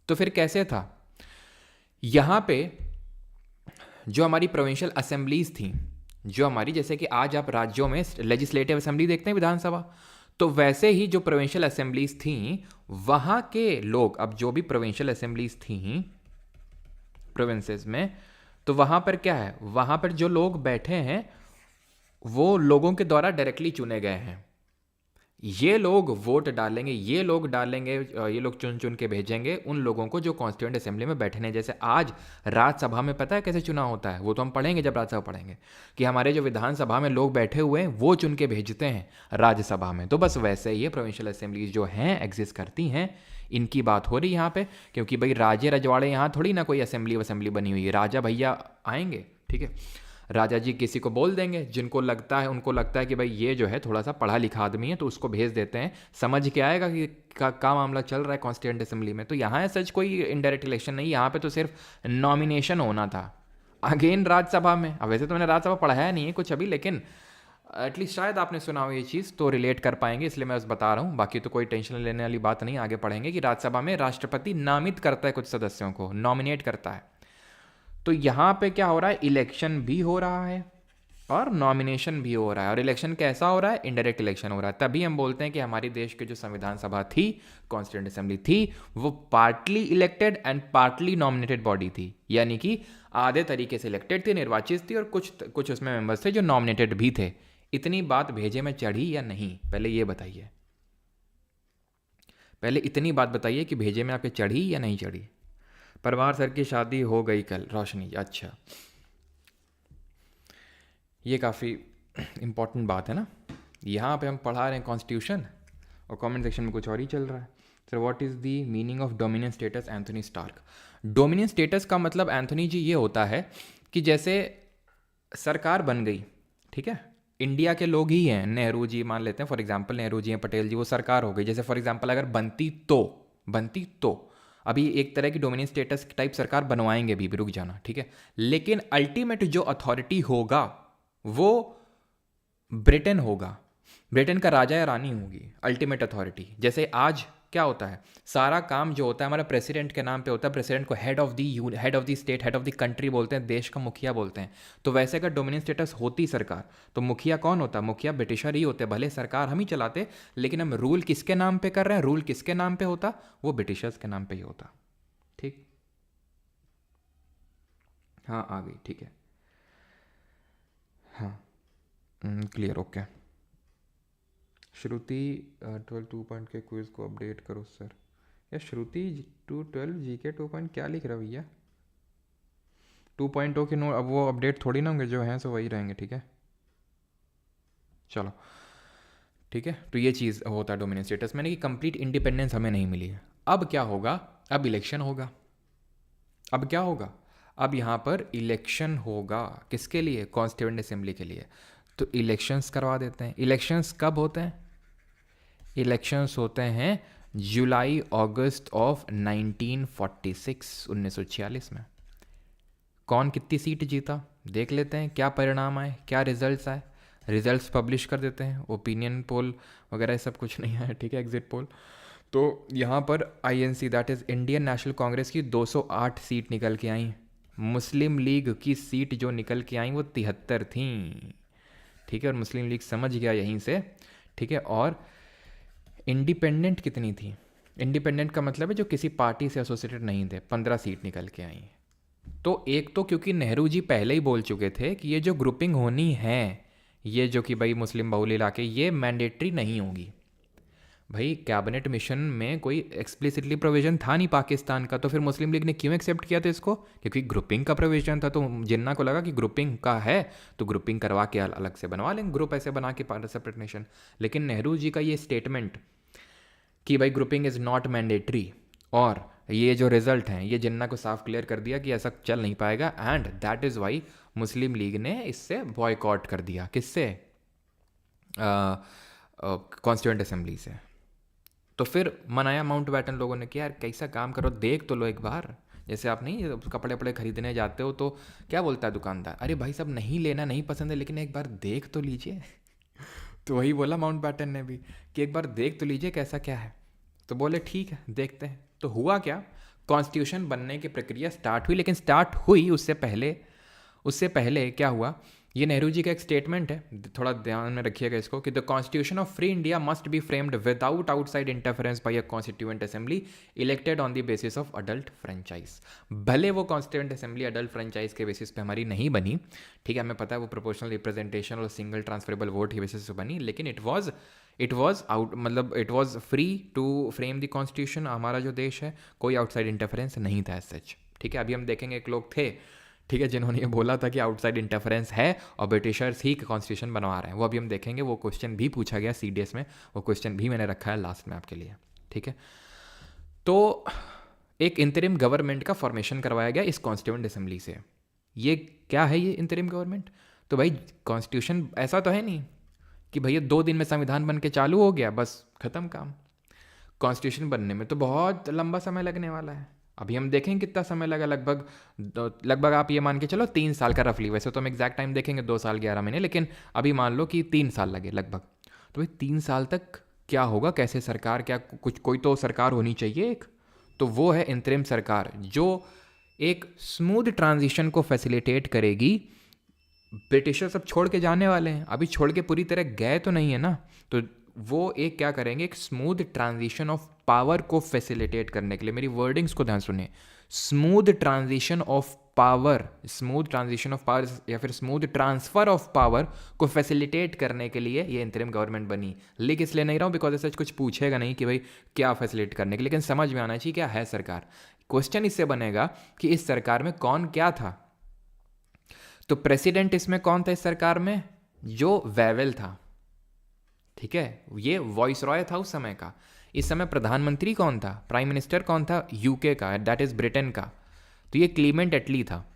तो फिर कैसे था? यहाँ पे जो हमारी प्रोविंशियल असेंबलीज थी, जो हमारी, जैसे कि आज आप राज्यों में लेजिस्लेटिव असेंबली देखते हैं, विधानसभा, तो वैसे ही जो प्रोविंशियल असेंबलीज थी वहाँ के लोग, अब जो भी प्रोविंशियल असेंबलीज थी प्रोविंसेस में, तो वहाँ पर क्या है, वहाँ पर जो लोग बैठे हैं वो लोगों के द्वारा डायरेक्टली चुने गए हैं। ये लोग वोट डालेंगे, ये लोग डालेंगे, ये लोग चुन चुन के भेजेंगे उन लोगों को जो कॉन्स्टिट्यूएंट असेंबली में बैठने। जैसे आज राज्यसभा में पता है कैसे चुनाव होता है? वो तो हम पढ़ेंगे जब राज्यसभा पढ़ेंगे, कि हमारे जो विधानसभा में लोग बैठे हुए हैं वो चुन के भेजते हैं राज्यसभा में। तो बस वैसे ये प्रोविंशियल असेंबलीज जो हैं एग्जिस्ट करती हैं, इनकी बात हो रही है यहाँ पे, क्योंकि भाई राजे रजवाड़े यहाँ थोड़ी ना कोई असेंबली बनी हुई है। राजा भैया आएंगे, ठीक है, राजा जी किसी को बोल देंगे, जिनको लगता है, उनको लगता है कि भाई ये जो है थोड़ा सा पढ़ा लिखा आदमी है, तो उसको भेज देते हैं, समझ के आएगा कि का मामला चल रहा है कॉन्स्टिट्यूएंट असेंबली में। तो यहाँ सच कोई इनडायरेक्ट इलेक्शन नहीं, यहाँ पे तो सिर्फ नॉमिनेशन होना था। अगेन राज्यसभा में, अब वैसे तो मैंने राज्यसभा पढ़ाया नहीं है कुछ अभी, लेकिन एटलीस्ट शायद आपने सुना हो ये चीज़, तो रिलेट कर पाएंगे, इसलिए मैं बस बता रहा हूँ। बाकी तो कोई टेंशन लेने वाली बात नहीं, आगे पढ़ेंगे कि राज्यसभा में राष्ट्रपति नामित करता है कुछ सदस्यों को, नॉमिनेट करता है। तो यहाँ पे क्या हो रहा है, इलेक्शन भी हो रहा है और नॉमिनेशन भी हो रहा है। और इलेक्शन कैसा हो रहा है? इनडायरेक्ट इलेक्शन हो रहा है। तभी हम बोलते हैं कि हमारे देश के जो संविधान सभा थी, कॉन्स्टिट्यूएंट असेंबली थी, वो partly elected and partly nominated body थी, यानी कि आधे तरीके से इलेक्टेड थी, निर्वाचित थी, और कुछ उसमें मेंबर्स थे जो नॉमिनेटेड भी थे। इतनी बात भेजे में चढ़ी या नहीं, पहले ये बताइए। पहले इतनी बात बताइए कि भेजे में आपके चढ़ी या नहीं चढ़ी। परमार सर की शादी हो गई कल, रोशनी, अच्छा ये काफ़ी इम्पोर्टेंट बात है ना। यहाँ पे हम पढ़ा रहे हैं कॉन्स्टिट्यूशन और कमेंट सेक्शन में कुछ और ही चल रहा है। Sir what is the meaning of dominion status Anthony Stark. Dominion status का मतलब एंथोनी जी ये होता है कि जैसे सरकार बन गई, ठीक है, इंडिया के लोग ही हैं, नेहरू जी मान लेते हैं फॉर एग्जांपल, नेहरू जी हैं, पटेल जी, वो सरकार हो गई। जैसे फॉर एग्जांपल अगर बनती तो अभी एक तरह की डोमिनियन स्टेटस टाइप सरकार बनवाएंगे भी रुक जाना, ठीक है, लेकिन अल्टीमेट जो अथॉरिटी होगा वो ब्रिटेन होगा, ब्रिटेन का राजा या रानी होगी अल्टीमेट अथॉरिटी। जैसे आज क्या होता है, सारा काम जो होता है हमारा प्रेसिडेंट के नाम पे होता है, प्रेसिडेंट को head of the state, head of the country बोलते हैं, देश का मुखिया बोलते हैं। तो वैसे अगर डोमिनियन स्टेटस होती सरकार तो मुखिया कौन होता, मुखिया ब्रिटिशर ही होते, भले सरकार हम ही चलाते, लेकिन हम रूल किसके नाम पे कर रहे हैं, रूल किसके नाम पे होता, वो ब्रिटिशर्स के नाम पे ही होता। ठीक, हाँ आ गई, ठीक है, हाँ क्लियर, ओके। श्रुति 12 2 के क्विज को अपडेट करो सर। या श्रुति 12 जीके 2 क्या लिख रहा भैया, 2.0 के नो, अब वो अपडेट थोड़ी ना होंगे, जो हैं सो वही रहेंगे, ठीक है, चलो ठीक है। तो ये चीज़ होता है डोमिनियन स्टेटस, मैंने कि कंप्लीट इंडिपेंडेंस हमें नहीं मिली है। अब क्या होगा, अब इलेक्शन होगा, अब क्या होगा, अब यहाँ पर इलेक्शन होगा, किसके लिए, कॉन्स्टिट्यूएंट असेंबली के लिए। तो इलेक्शंस करवा देते हैं। इलेक्शंस कब होते हैं, इलेक्शंस होते हैं जुलाई अगस्त ऑफ 1946 में। कौन कितनी सीट जीता देख लेते हैं, क्या परिणाम आए, क्या रिजल्ट्स आए, रिजल्ट्स पब्लिश कर देते हैं। ओपिनियन पोल वगैरह सब कुछ नहीं है, ठीक है, एग्जिट पोल। तो यहाँ पर INC that is Indian national Congress की 208 सीट निकल के आई, मुस्लिम लीग की सीट जो निकल के आई वो 73 थी, ठीक है, और मुस्लिम लीग समझ गया यहीं से, ठीक है। और इंडिपेंडेंट कितनी थी, इंडिपेंडेंट का मतलब है जो किसी पार्टी से एसोसिएटेड नहीं थे, 15 सीट निकल के आई। तो एक तो क्योंकि नेहरू जी पहले ही बोल चुके थे कि ये जो ग्रुपिंग होनी है, ये जो कि भाई मुस्लिम बहुल इलाके, ये मैंडेटरी नहीं होगी। भाई कैबिनेट मिशन में कोई एक्सप्लिसिटली प्रोविजन था नहीं पाकिस्तान का, तो फिर मुस्लिम लीग ने क्यों एक्सेप्ट किया था इसको, क्योंकि ग्रुपिंग का प्रोविजन था। तो जिन्ना को लगा कि ग्रुपिंग का है तो ग्रुपिंग करवा के अलग से बनवा लेंगे, ग्रुप ऐसे बना के सेपरेट नेशन। लेकिन नेहरू जी का ये स्टेटमेंट कि भाई ग्रुपिंग इज़ नॉट मैंडेटरी, और ये जो रिजल्ट हैं ये जिन्ना को साफ क्लियर कर दिया कि ऐसा चल नहीं पाएगा, and that is why Muslim league ने इससे बॉयकॉट कर दिया, किससे, कॉन्स्टिट्यूएंट असेंबली से। तो फिर मनाया माउंटबेटन लोगों ने कि यार कैसा काम करो, देख तो लो एक बार। जैसे आप नहीं कपड़े वपड़े खरीदने जाते हो तो क्या बोलता है दुकानदार, अरे भाई साहब नहीं लेना, नहीं पसंद है, लेकिन एक बार देख तो लीजिए। तो वही बोला माउंटबेटन ने भी कि एक बार देख तो लीजिए कैसा क्या है। तो बोले ठीक है देखते हैं। तो हुआ क्या, कॉन्स्टिट्यूशन बनने की प्रक्रिया स्टार्ट हुई, लेकिन स्टार्ट हुई उससे पहले क्या हुआ, ये नेहरू जी का एक स्टेटमेंट है, थोड़ा ध्यान में रखिएगा इसको, कि the constitution of free India must be framed without outside interference by a constituent assembly elected on the basis of adult franchise. भले वो कॉन्स्टिट्यूएंट असेंबली अडल्ट फ्रेंचाइज के बेसिस पे हमारी नहीं बनी, ठीक है, हमें पता है वो प्रोपोर्शनल रिप्रेजेंटेशन और सिंगल ट्रांसफरेबल वोट के बेसिस पे बनी, लेकिन इट वॉज आउट, मतलब it was free to frame the constitution. हमारा जो देश है कोई आउटसाइड इंटरफेरेंस नहीं था एज सच, ठीक है। अभी हम देखेंगे एक लोग थे, ठीक है, जिन्होंने ये बोला था कि आउटसाइड इंटरफेरेंस है और ब्रिटिशर्स ही कॉन्स्टिट्यूशन बनवा रहे हैं, वो अभी हम देखेंगे। वो क्वेश्चन भी पूछा गया सीडीएस में, वो क्वेश्चन भी मैंने रखा है लास्ट में आपके लिए, ठीक है। तो एक इंतरिम गवर्नमेंट का फॉर्मेशन करवाया गया इस कॉन्स्टिट्यूएंट असेंबली से। ये क्या है ये इंतरिम गवर्नमेंट, तो भाई कॉन्स्टिट्यूशन ऐसा तो है नहीं कि भैया 2 दिन में संविधान बन के चालू हो गया बस खत्म काम। कॉन्स्टिट्यूशन बनने में तो बहुत लंबा समय लगने वाला है। अभी हम देखेंगे कितना समय लगा, लगभग आप ये मान के चलो 3 साल का रफली, वैसे तो हम एग्जैक्ट टाइम देखेंगे 2 साल 11 महीने, लेकिन अभी मान लो कि 3 साल लगे लगभग। तो भाई 3 साल तक क्या होगा, कैसे सरकार, क्या कुछ कोई तो सरकार होनी चाहिए एक, तो वो है इंतरिम सरकार जो एक स्मूथ ट्रांजिशन को फैसिलिटेट करेगी। ब्रिटिशर सब छोड़ के जाने वाले हैं, अभी छोड़ के पूरी तरह गए तो नहीं है ना, तो वो एक क्या करेंगे, एक स्मूथ ट्रांजिशन ऑफ पावर को फैसिलिटेट करने के लिए, मेरी वर्डिंग्स को ध्यान सुनिए, स्मूथ ट्रांजिशन ऑफ पावर या फिर स्मूथ ट्रांसफर ऑफ पावर को फैसिलिटेट करने के लिए ये इंतरिम गवर्नमेंट बनी। लिख इसलिए नहीं रहा हूँ बिकॉज ऐसा कुछ पूछेगा नहीं कि भाई क्या फैसिलिटेट करने के लिए, लेकिन समझ में आना चाहिए क्या है सरकार, क्वेश्चन इससे बनेगा कि इस सरकार में कौन क्या था। तो प्रेसिडेंट इसमें कौन था इस सरकार में? जो वेवेल था, ठीक है, ये वॉइस रॉय था उस समय का। इस समय प्रधानमंत्री कौन था, प्राइम मिनिस्टर कौन था? यूके का, दैट इज ब्रिटेन का, तो ये क्लीमेंट एटली था।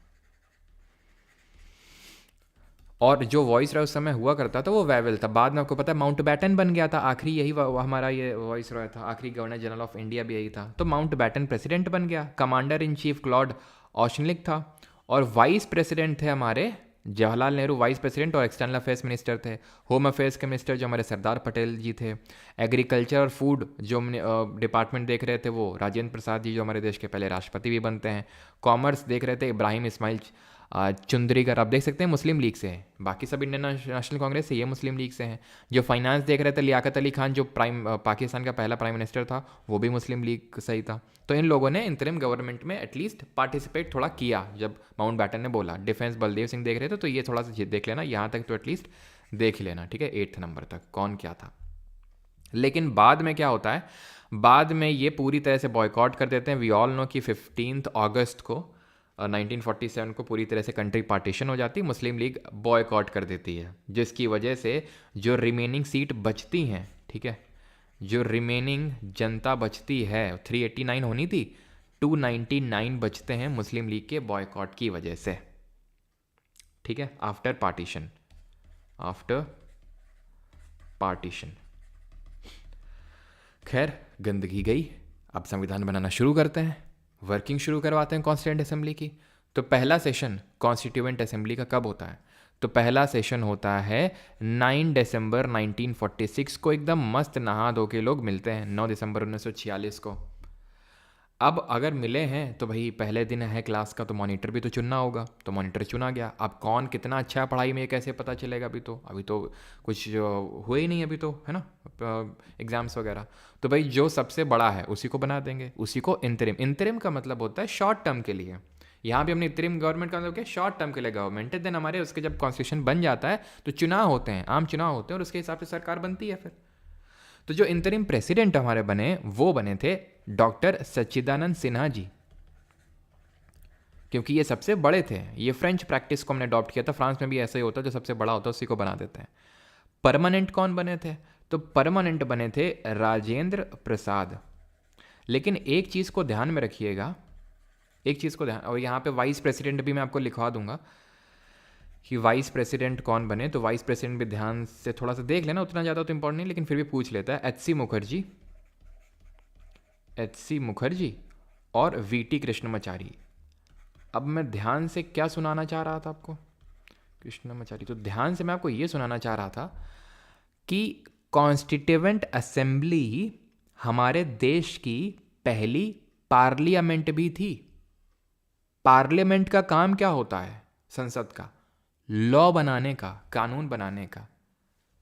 और जो वॉइस रॉय उस समय हुआ करता था वो वेवेल था। बाद में आपको पता है माउंट बैटन बन गया था, आखिरी यही हमारा ये वॉइस रॉय था, आखिरी गवर्नर जनरल ऑफ इंडिया भी यही था। तो माउंट बैटन प्रेसिडेंट बन गया, कमांडर इन चीफ क्लॉड ऑशनलिक था, और वाइस प्रेसिडेंट थे हमारे जवाहरलाल नेहरू, वाइस प्रेसिडेंट और एक्सटर्नल अफेयर्स मिनिस्टर थे। होम अफेयर्स के मिनिस्टर जो हमारे सरदार पटेल जी थे। एग्रीकल्चर और फूड जो डिपार्टमेंट देख रहे थे वो राजेंद्र प्रसाद जी, जो हमारे देश के पहले राष्ट्रपति भी बनते हैं। कॉमर्स देख रहे थे इब्राहिम इस्माइल चुंदरीकर, आप देख सकते हैं मुस्लिम लीग से हैं। बाकी सब इंडियन नेशनल कांग्रेस से, ये मुस्लिम लीग से हैं। जो फाइनेंस देख रहे थे लियाकत अली खान, जो पाकिस्तान का पहला प्राइम मिनिस्टर था, वो भी मुस्लिम लीग से ही था। तो इन लोगों ने इंतरिम गवर्नमेंट में एटलीस्ट पार्टिसिपेट थोड़ा किया। जब माउंट बैटन ने बोला, डिफेंस बलदेव सिंह देख रहे थे, तो ये थोड़ा सा देख लेना, यहाँ तक तो एटलीस्ट देख ही लेना, ठीक है, 8th नंबर तक कौन क्या था। लेकिन बाद में क्या होता है, बाद में ये पूरी तरह से बॉयकॉट कर देते हैं। वी ऑल नो कि 15 अगस्त को 1947 को पूरी तरह से कंट्री पार्टीशन हो जाती है, मुस्लिम लीग बॉयकॉट कर देती है, जिसकी वजह से जो रिमेनिंग सीट बचती हैं, ठीक है, जो रिमेनिंग जनता बचती है, 389 होनी थी, 299 बचते हैं मुस्लिम लीग के बॉयकॉट की वजह से, ठीक है, आफ्टर पार्टीशन। खैर, गंदगी गई, अब संविधान बनाना शुरू करते हैं, वर्किंग शुरू करवाते हैं कॉन्स्टिट्यूएंट असेंबली की। तो पहला सेशन कॉन्स्टिट्यूएंट असेंबली का कब होता है? तो पहला सेशन होता है 9 दिसंबर 1946 को। एकदम मस्त नहा धो के लोग मिलते हैं 9 दिसंबर 1946 को। अब अगर मिले हैं तो भाई पहले दिन है क्लास का, तो मॉनिटर भी तो चुनना होगा, तो मॉनिटर चुना गया। अब कौन कितना अच्छा है पढ़ाई में ये कैसे पता चलेगा? अभी तो कुछ हुए ही नहीं, अभी तो है ना एग्ज़ाम्स वगैरह। तो भाई जो सबसे बड़ा है उसी को बना देंगे, उसी को इंतरिम। इंतरिम का मतलब होता है शॉर्ट टर्म के लिए। यहाँ भी हमने इंतरिम गवर्नमेंट का मतलब क्या, शॉर्ट टर्म के लिए गवर्नमेंट है। देन हमारे उसके जब कॉन्स्टिट्यूशन बन जाता है तो चुनाव होते हैं, आम चुनाव होते हैं, और उसके हिसाब से सरकार बनती है फिर। तो जो इंतरिम प्रेसिडेंट हमारे बने वो बने थे डॉक्टर सच्चिदानंद सिन्हा जी, क्योंकि ये सबसे बड़े थे। ये फ्रेंच प्रैक्टिस को हमने अडॉप्ट किया था, फ्रांस में भी ऐसा ही होता है, जो सबसे बड़ा होता है उसी को बना देते हैं। परमानेंट कौन बने थे? तो परमानेंट बने थे राजेंद्र प्रसाद। लेकिन एक चीज़ को ध्यान में रखिएगा, एक चीज़ को ध्यान, और यहाँ पे वाइस प्रेसिडेंट भी मैं आपको लिखवा दूंगा कि वाइस प्रेसिडेंट कौन बने। तो वाइस प्रेसिडेंट भी ध्यान से थोड़ा सा देख लेना, उतना ज़्यादा तो इंपॉर्टेंट नहीं, लेकिन फिर भी पूछ लेता है। एच.सी. मुखर्जी और वी.टी. कृष्णमाचारी। अब मैं ध्यान से क्या सुनाना चाह रहा था आपको, कृष्णमाचारी, तो ध्यान से मैं आपको ये सुनाना चाह रहा था कि कॉन्स्टिट्यूएंट असेंबली हमारे देश की पहली पार्लियामेंट भी थी। पार्लियामेंट का काम क्या होता है? संसद का लॉ बनाने का, कानून बनाने का।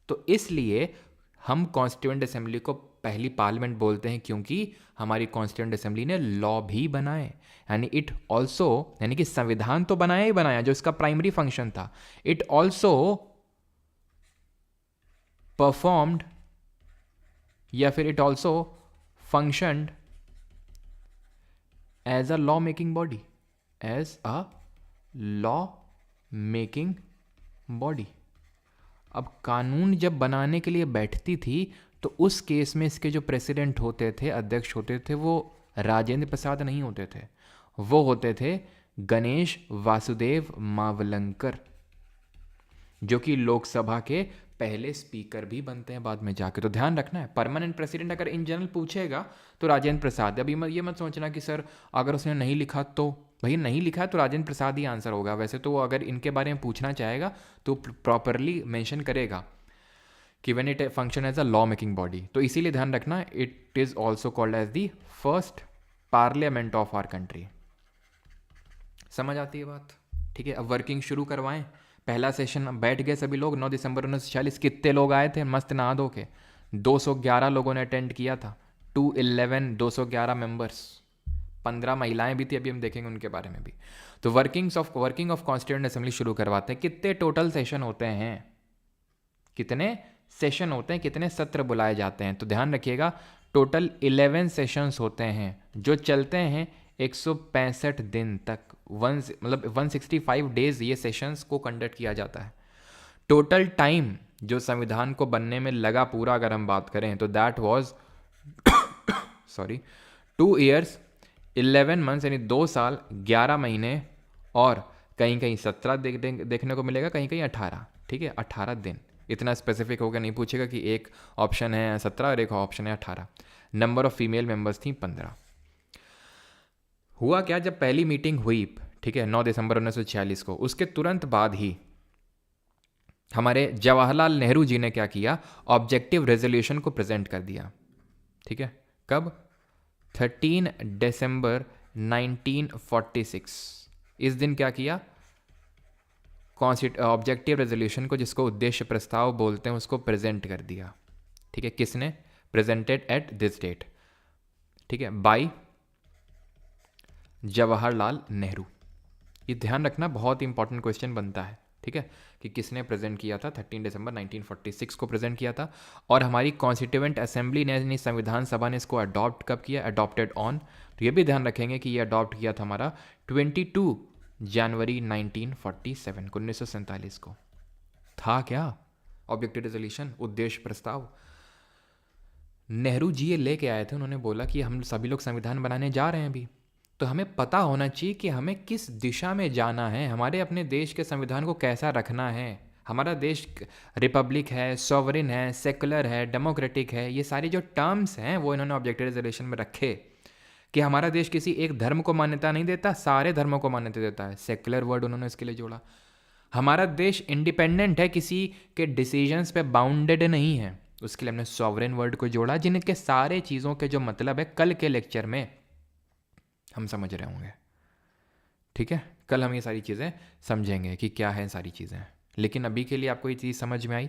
तो इसलिए हम कॉन्स्टिट्यूएंट असेंबली को पहली पार्लियामेंट बोलते हैं, क्योंकि हमारी कॉन्स्टिट्यूएंट असेंबली ने लॉ भी बनाए। यानी इट ऑल्सो, यानी कि संविधान तो बनाया ही बनाया, जो इसका प्राइमरी फंक्शन था। इट ऑल्सो परफॉर्म्ड, या फिर it also functioned as a law making body, as a law making body. अब कानून जब बनाने के लिए बैठती थी तो उस केस में इसके जो प्रेसिडेंट होते थे, अध्यक्ष होते थे, वो राजेंद्र प्रसाद नहीं होते थे, वो होते थे गणेश वासुदेव मावलंकर, जो कि लोकसभा के पहले स्पीकर भी बनते हैं बाद में जाके। तो ध्यान रखना है, परमानेंट प्रेसिडेंट अगर इन जनरल पूछेगा तो राजेंद्र प्रसाद। अभी ये मत सोचना कि सर अगर उसने नहीं लिखा तो, भाई नहीं लिखा तो राजेंद्र प्रसाद ही आंसर होगा। वैसे तो अगर इनके बारे में पूछना चाहेगा तो प्रॉपरली मेंशन करेगा कि when it function as a law making body. तो इसीलिए ध्यान रखना, it is also called as the first parliament of our country. समझ आती है बात? ठीक है, अब वर्किंग शुरू करवाएं। पहला सेशन बैठ गए सभी लोग 9 दिसंबर 1946। कितने लोग आए थे? मस्त नहा धो के 211 लोगों ने अटेंड किया था। 211 मेंबर्स, 15 महिलाएं भी थी, अभी हम देखेंगे उनके बारे में भी। तो वर्किंग ऑफ कॉन्स्टिट्यूएंट असेंबली शुरू करवाते हैं। कितने टोटल सेशन होते हैं, कितने सेशन होते हैं, कितने सत्र बुलाए जाते हैं? तो ध्यान रखिएगा, टोटल 11 सेशंस होते हैं जो चलते हैं 165 दिन तक मतलब 165 डेज ये सेशंस को कंडक्ट किया जाता है। टोटल टाइम जो संविधान को बनने में लगा पूरा अगर हम बात करें तो that was sorry 2 years 11 months, यानी 2 साल 11 महीने और कहीं कहीं 17 देखने को मिलेगा, कहीं कहीं 18। ठीक है, 18 दिन। इतना स्पेसिफिक होकर नहीं पूछेगा कि एक ऑप्शन है 17 और एक ऑप्शन है 18। नंबर ऑफ फीमेल मेंबर्स थी 15। हुआ क्या, जब पहली मीटिंग हुई, ठीक है, 9 दिसंबर 1946 को, उसके तुरंत बाद ही हमारे जवाहरलाल नेहरू जी ने क्या किया, ऑब्जेक्टिव रेजोल्यूशन को प्रेजेंट कर दिया। ठीक है, कब? 13 दिसंबर 1946। इस दिन क्या किया, ऑब्जेक्टिव रेजोल्यूशन को, जिसको उद्देश्य प्रस्ताव बोलते हैं, उसको प्रेजेंट कर दिया। ठीक है, किसने? Presented at this date. ठीक है, बाय जवाहरलाल नेहरू। ये ध्यान रखना, बहुत इंपॉर्टेंट क्वेश्चन बनता है। ठीक है, कि किसने प्रेजेंट किया था? 13 दिसंबर 1946 को प्रेजेंट किया था। और हमारी कॉन्स्टिट्यूएंट असेंबली ने, यानी संविधान सभा ने इसको अडॉप्ट कब किया? अडॉप्टेड ऑन, तो ये भी ध्यान रखेंगे कि ये अडॉप्ट किया था हमारा 22 जनवरी 1947 को, 1947 को। था क्या ऑब्जेक्टिव रेजोल्यूशन, उद्देश्य प्रस्ताव? नेहरू जी ये लेके आए थे, उन्होंने बोला कि हम सभी लोग संविधान बनाने जा रहे हैं अभी, तो हमें पता होना चाहिए कि हमें किस दिशा में जाना है, हमारे अपने देश के संविधान को कैसा रखना है। हमारा देश रिपब्लिक है, सॉवरिन है, सेकुलर है, डेमोक्रेटिक है, ये सारी जो टर्म्स हैं वो इन्होंने ऑब्जेक्टिव रेजोल्यूशन में रखे कि हमारा देश किसी एक धर्म को मान्यता नहीं देता, सारे धर्मों को मान्यता देता है। सेकुलर वर्ड उन्होंने इसके लिए जोड़ा। हमारा देश इंडिपेंडेंट है, किसी के डिसीजंस पे बाउंडेड नहीं है, उसके लिए हमने सॉवरेन वर्ड को जोड़ा, जिनके सारे चीज़ों के जो मतलब है कल के लेक्चर में हम समझ रहे होंगे। ठीक है, कल हम ये सारी चीज़ें समझेंगे कि क्या है सारी चीज़ें। लेकिन अभी के लिए आपको ये चीज़ समझ में आई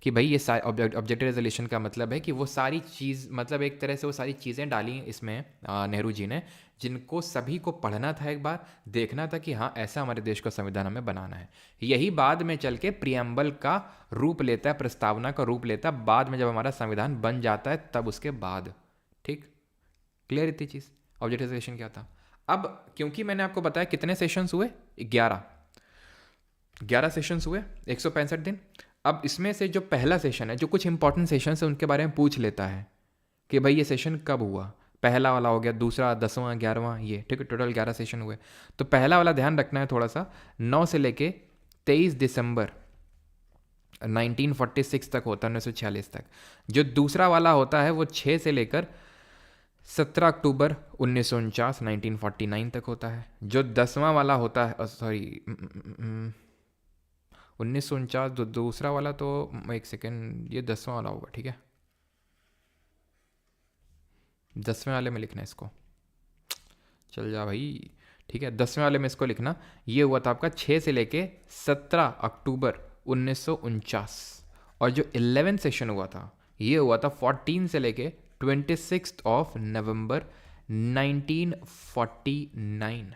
कि भाई ये ऑब्जेक्टिव रेजोल्यूशन का मतलब है कि वो सारी चीज़, मतलब एक तरह से वो सारी चीज़ें डाली इसमें नेहरू जी ने, जिनको सभी को पढ़ना था, एक बार देखना था कि हाँ ऐसा हमारे देश का संविधान हमें बनाना है। यही बाद में चल के प्रियम्बल का रूप लेता है, प्रस्तावना का रूप लेता है, बाद में जब हमारा संविधान बन जाता है तब उसके बाद। ठीक, क्लियर इतनी चीज़? ऑब्जेक्टिव रेजोल्यूशन क्या था। अब क्योंकि मैंने आपको बताया कितने सेशंस हुए, 11 सेशंस हुए, 165 दिन। अब इसमें से जो पहला सेशन है, जो कुछ इंपॉर्टेंट सेशन है उनके बारे में पूछ लेता है कि भाई ये सेशन कब हुआ। पहला वाला हो गया, दूसरा, 10वां, 11वां, ये। ठीक है, टोटल 11 सेशन हुए। तो पहला वाला ध्यान रखना है थोड़ा सा, 9 से लेके 23 दिसंबर 1946 तक होता है, 1946 तक। जो दूसरा वाला होता है वो 6 से लेकर 17 अक्टूबर 1949 1949 तक होता है। जो 10वां वाला होता है, सॉरी 1949, दूसरा वाला तो, एक सेकेंड, ये 10वां वाला होगा। ठीक है, 10वें वाले में लिखना है इसको, चल जा भाई। ठीक है, 10वें वाले में इसको लिखना। ये हुआ था आपका 6 से लेके 17 अक्टूबर 1949। और जो 11 सेशन हुआ था, ये हुआ था 14 से लेके 26 ऑफ नवंबर 1949।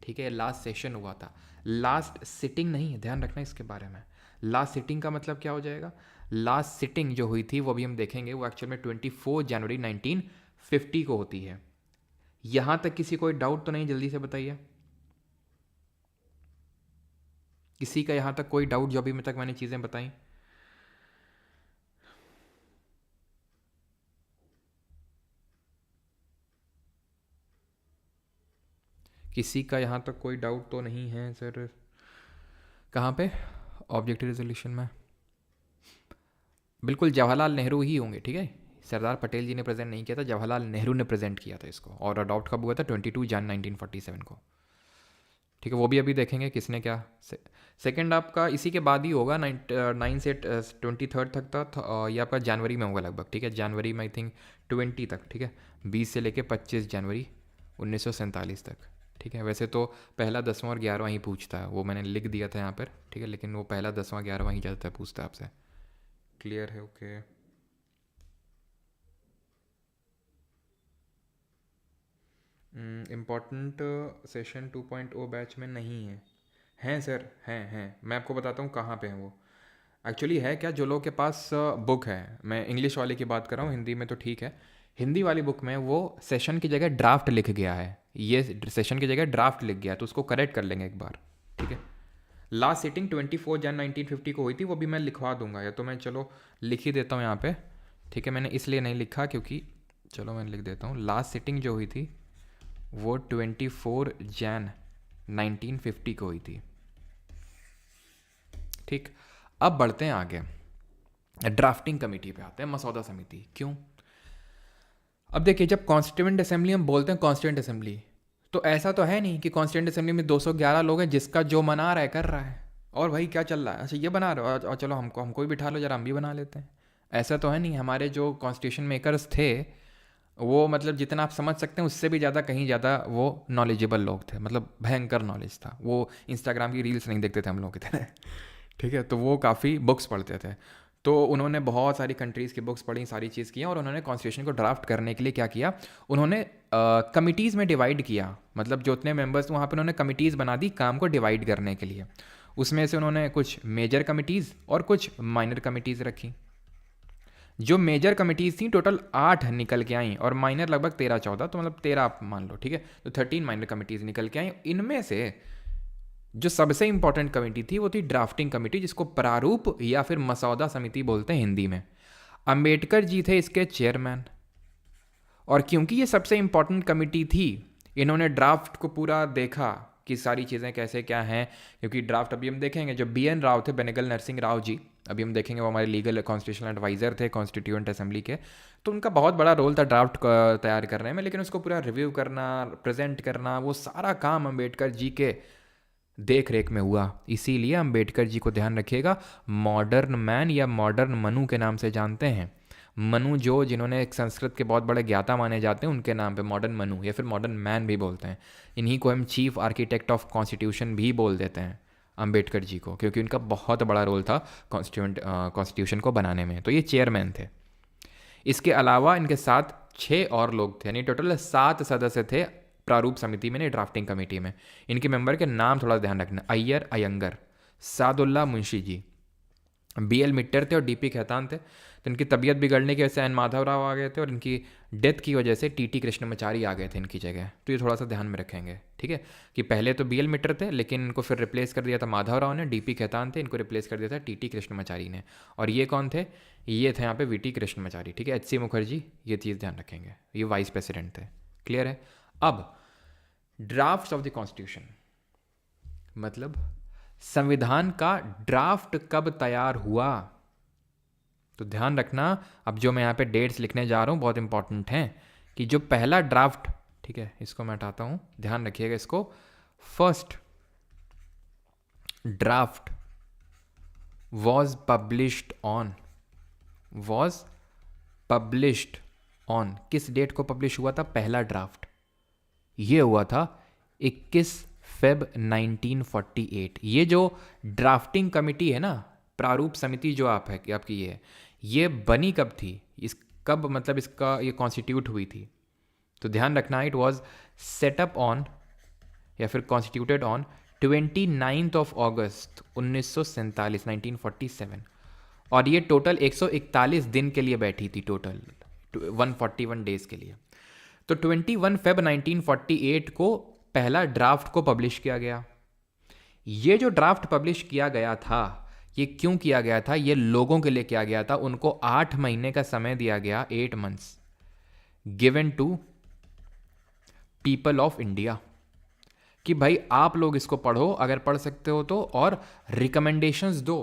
ठीक है, लास्ट सेशन हुआ था, लास्ट सिटिंग नहीं है, ध्यान रखना इसके बारे में। लास्ट सिटिंग का मतलब क्या हो जाएगा? लास्ट सिटिंग जो हुई थी वो अभी हम देखेंगे, वो एक्चुअल में 24 जनवरी 1950 को होती है। यहां तक किसी कोई डाउट तो नहीं? जल्दी से बताइए, किसी का यहां तक कोई डाउट जो अभी तक मैंने चीजें बताई? किसी का यहाँ तक कोई डाउट तो नहीं है सर? कहाँ पे? ऑब्जेक्टिव रेजोल्यूशन में बिल्कुल जवाहरलाल नेहरू ही होंगे। ठीक है, सरदार पटेल जी ने प्रेजेंट नहीं किया था, जवाहरलाल नेहरू ने प्रेजेंट किया था इसको। और अडॉप्ट कब हुआ था? 22 जन 1947 को। ठीक है, वो भी अभी देखेंगे किसने क्या। सेकंड आपका इसी के बाद ही होगा, 9 से 23 तक था, ये आपका जनवरी में होगा लगभग। ठीक है, जनवरी में आई थिंक 20 तक। ठीक है, 20 से लेके 25 जनवरी 1947 तक। ठीक है, वैसे तो पहला, 10वां और 11वां ही पूछता है, वो मैंने लिख दिया था यहाँ पर। ठीक है, लेकिन वो पहला, 10वां, 11वां ही ज़्यादातर पूछता है आपसे। क्लियर है? ओके। इम्पॉर्टेंट सेशन 2.0 बैच में नहीं है। हैं सर, हैं। मैं आपको बताता हूँ कहाँ पे हैं वो। एक्चुअली है क्या, जो लोग के पास बुक है, मैं इंग्लिश वाले की बात कर रहा हूँ, हिंदी में तो ठीक है। हिंदी वाली बुक में वो सेशन की जगह ड्राफ्ट लिख गया है, ये सेशन की जगह ड्राफ्ट लिख गया, तो उसको करेक्ट कर लेंगे एक बार, ठीक है। लास्ट सिटिंग 24 जन 1950 को हुई थी, वो भी मैं लिखवा दूंगा, या तो मैं चलो लिख ही देता हूँ यहाँ पे, ठीक है। मैंने इसलिए नहीं लिखा क्योंकि, चलो मैं लिख देता हूँ, लास्ट सिटिंग जो हुई थी वो 24 जन 1950 को हुई थी, ठीक। अब बढ़ते हैं आगे, ड्राफ्टिंग कमेटी पे आते हैं, मसौदा समिति। क्यों? अब देखिए, जब कॉन्स्टिट्यूएंट असेंबली हम बोलते हैं कॉन्स्टिट्यूएंट असेंबली, तो ऐसा तो है नहीं कि कॉन्स्टिट्यूएंट असेंबली में 211 लोग हैं, जिसका जो मना रहा है कर रहा है, और भाई क्या चल रहा है, अच्छा ये बना रहे हो, और चलो हमको भी बिठा लो जरा, हम भी बना लेते हैं। ऐसा तो है नहीं। हमारे जो कॉन्स्टिट्यूशन मेकर्स थे वो, मतलब जितना आप समझ सकते हैं उससे भी ज़्यादा, कहीं ज़्यादा वो नॉलेजेबल लोग थे, मतलब भयंकर नॉलेज था। वो इंस्टाग्राम की रील्स नहीं देखते थे हम लोग की तरह, ठीक है। तो वो काफ़ी बुक्स पढ़ते थे, तो उन्होंने बहुत सारी कंट्रीज़ की बुक्स पढ़ी, सारी चीज़ की, और उन्होंने कॉन्स्टिट्यूशन को ड्राफ्ट करने के लिए क्या किया, उन्होंने कमिटीज़ में डिवाइड किया। मतलब जो उतने मेंबर्स वहाँ पर, उन्होंने कमिटीज़ बना दी काम को डिवाइड करने के लिए। उसमें से उन्होंने कुछ मेजर कमिटीज़ और कुछ माइनर कमिटीज़ रखी। जो मेजर कमिटीज़ थी टोटल 8 निकल के आई, और माइनर लगभग 13-14, तो मतलब 13 आप मान लो, ठीक है। तो 13 माइनर कमिटीज़ निकल के आई। इनमें से जो सबसे इंपॉर्टेंट कमेटी थी वो थी ड्राफ्टिंग कमेटी, जिसको प्रारूप या फिर मसौदा समिति बोलते हैं हिंदी में। अंबेडकर जी थे इसके चेयरमैन, और क्योंकि ये सबसे इंपॉर्टेंट कमेटी थी, इन्होंने ड्राफ्ट को पूरा देखा कि सारी चीज़ें कैसे क्या हैं। क्योंकि ड्राफ्ट अभी हम देखेंगे, जो BN राव थे, बेनेगल नरसिंह राव जी, अभी हम देखेंगे, वो हमारे लीगल कॉन्स्टिट्यूशनल एडवाइज़र थे कॉन्स्टिट्यूएंट असेंबली के। तो उनका बहुत बड़ा रोल था ड्राफ्ट तैयार करने में, लेकिन उसको पूरा रिव्यू करना, प्रेजेंट करना, वो सारा काम अंबेडकर जी के देख रेख में हुआ। इसीलिए अंबेडकर जी को ध्यान रखिएगा, मॉडर्न मैन या मॉडर्न मनु के नाम से जानते हैं। मनु, जो जिन्होंने एक संस्कृत के बहुत बड़े ज्ञाता माने जाते हैं, उनके नाम पे मॉडर्न मनु या फिर मॉडर्न मैन भी बोलते हैं। इन्हीं को हम चीफ आर्किटेक्ट ऑफ कॉन्स्टिट्यूशन भी बोल देते हैं, अंबेडकर जी को, क्योंकि उनका बहुत बड़ा रोल था कॉन्स्टिट्यूशन को बनाने में। तो ये चेयरमैन थे। इसके अलावा इनके साथ 6 और लोग थे, यानी टोटल 7 सदस्य थे प्रारूप समिति में, ड्राफ्टिंग कमेटी में। इनके मेंबर के नाम थोड़ा ध्यान रखना, अय्यर अयंगर, सादुल्ला मुंशी जी, BL मिट्टर थे और DP खेतान थे। तो इनकी तबीयत बिगड़ने की वजह से एन माधवराव आ गए थे, और इनकी डेथ की वजह से TT कृष्णमाचारी आ गए थे इनकी जगह। तो ये थोड़ा सा ध्यान में रखेंगे, ठीक है, कि पहले तो BL मिट्टर थे, लेकिन इनको फिर रिप्लेस कर दिया था माधवराव ने। DP खेतान थे, इनको रिप्लेस कर दिया था TT कृष्णमाचारी ने। और ये कौन थे? ये थे यहाँ पे VT कृष्णमाचारी, ठीक है। HC मुखर्जी, ये चीज़ ध्यान रखेंगे, ये वाइस प्रेसिडेंट थे। क्लियर है? अब ड्राफ्ट ऑफ द कॉन्स्टिट्यूशन, मतलब संविधान का ड्राफ्ट कब तैयार हुआ। तो ध्यान रखना, अब जो मैं यहाँ पे डेट्स लिखने जा रहा हूँ बहुत इंपॉर्टेंट हैं, कि जो पहला ड्राफ्ट, ठीक है, इसको मैं हटाता हूँ, ध्यान रखिएगा इसको। First draft was published on, किस डेट को पब्लिश हुआ था पहला ड्राफ्ट? ये हुआ था 21 फेब 1948। ये जो ड्राफ्टिंग कमेटी है ना, प्रारूप समिति जो आपकी ये बनी कब थी, इस कब, मतलब इसका ये कॉन्स्टिट्यूट हुई थी? तो ध्यान रखना, इट वाज सेटअप ऑन या फिर कॉन्स्टिट्यूटेड ऑन 29 अगस्त 1947, 1947। और ये टोटल 141 दिन के लिए बैठी थी, टोटल 141 डेज के लिए। तो 21 फेब 1948 को पहला ड्राफ्ट को पब्लिश किया गया। ये जो ड्राफ्ट पब्लिश किया गया था, ये क्यों किया गया था? ये लोगों के लिए किया गया था। उनको 8 महीने का समय दिया गया, 8 months given to people of India, कि भाई आप लोग इसको पढ़ो अगर पढ़ सकते हो तो, और रिकमेंडेशंस दो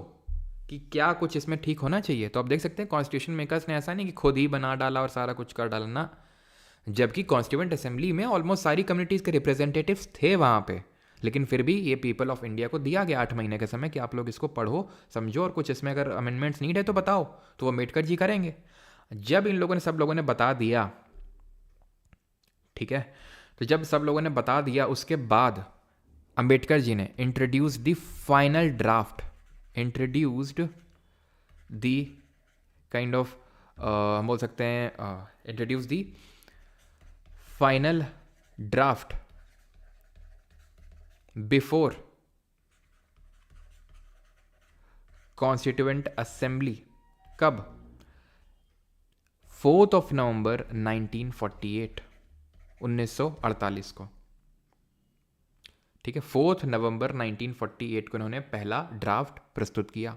कि क्या कुछ इसमें ठीक होना चाहिए। तो आप देख सकते हैं कॉन्स्टिट्यूशन मेकर्स ने ऐसा नहीं कि खुद ही बना डाला और सारा कुछ कर डाला ना, जबकि कॉन्स्टिट्यूएंट असेंबली में ऑलमोस्ट सारी कम्युनिटीज़ के रिप्रेजेंटेटिव्स थे वहाँ पे, लेकिन फिर भी ये पीपल ऑफ इंडिया को दिया गया 8 महीने का समय कि आप लोग इसको पढ़ो, समझो, और कुछ इसमें अगर अमेंडमेंट्स नीड है तो बताओ। तो वो अम्बेडकर जी करेंगे। जब इन लोगों ने, सब लोगों ने बता दिया, ठीक है, तो जब सब लोगों ने बता दिया, उसके बाद अंबेडकर जी ने introduced the final draft, introduced the kind of, हम बोल सकते हैं, introduce the final draft before constituent assembly. कब? 4 नवंबर 1948, 1948 को, ठीक है, 4 नवंबर 1948 को इन्होंने पहला ड्राफ्ट प्रस्तुत किया।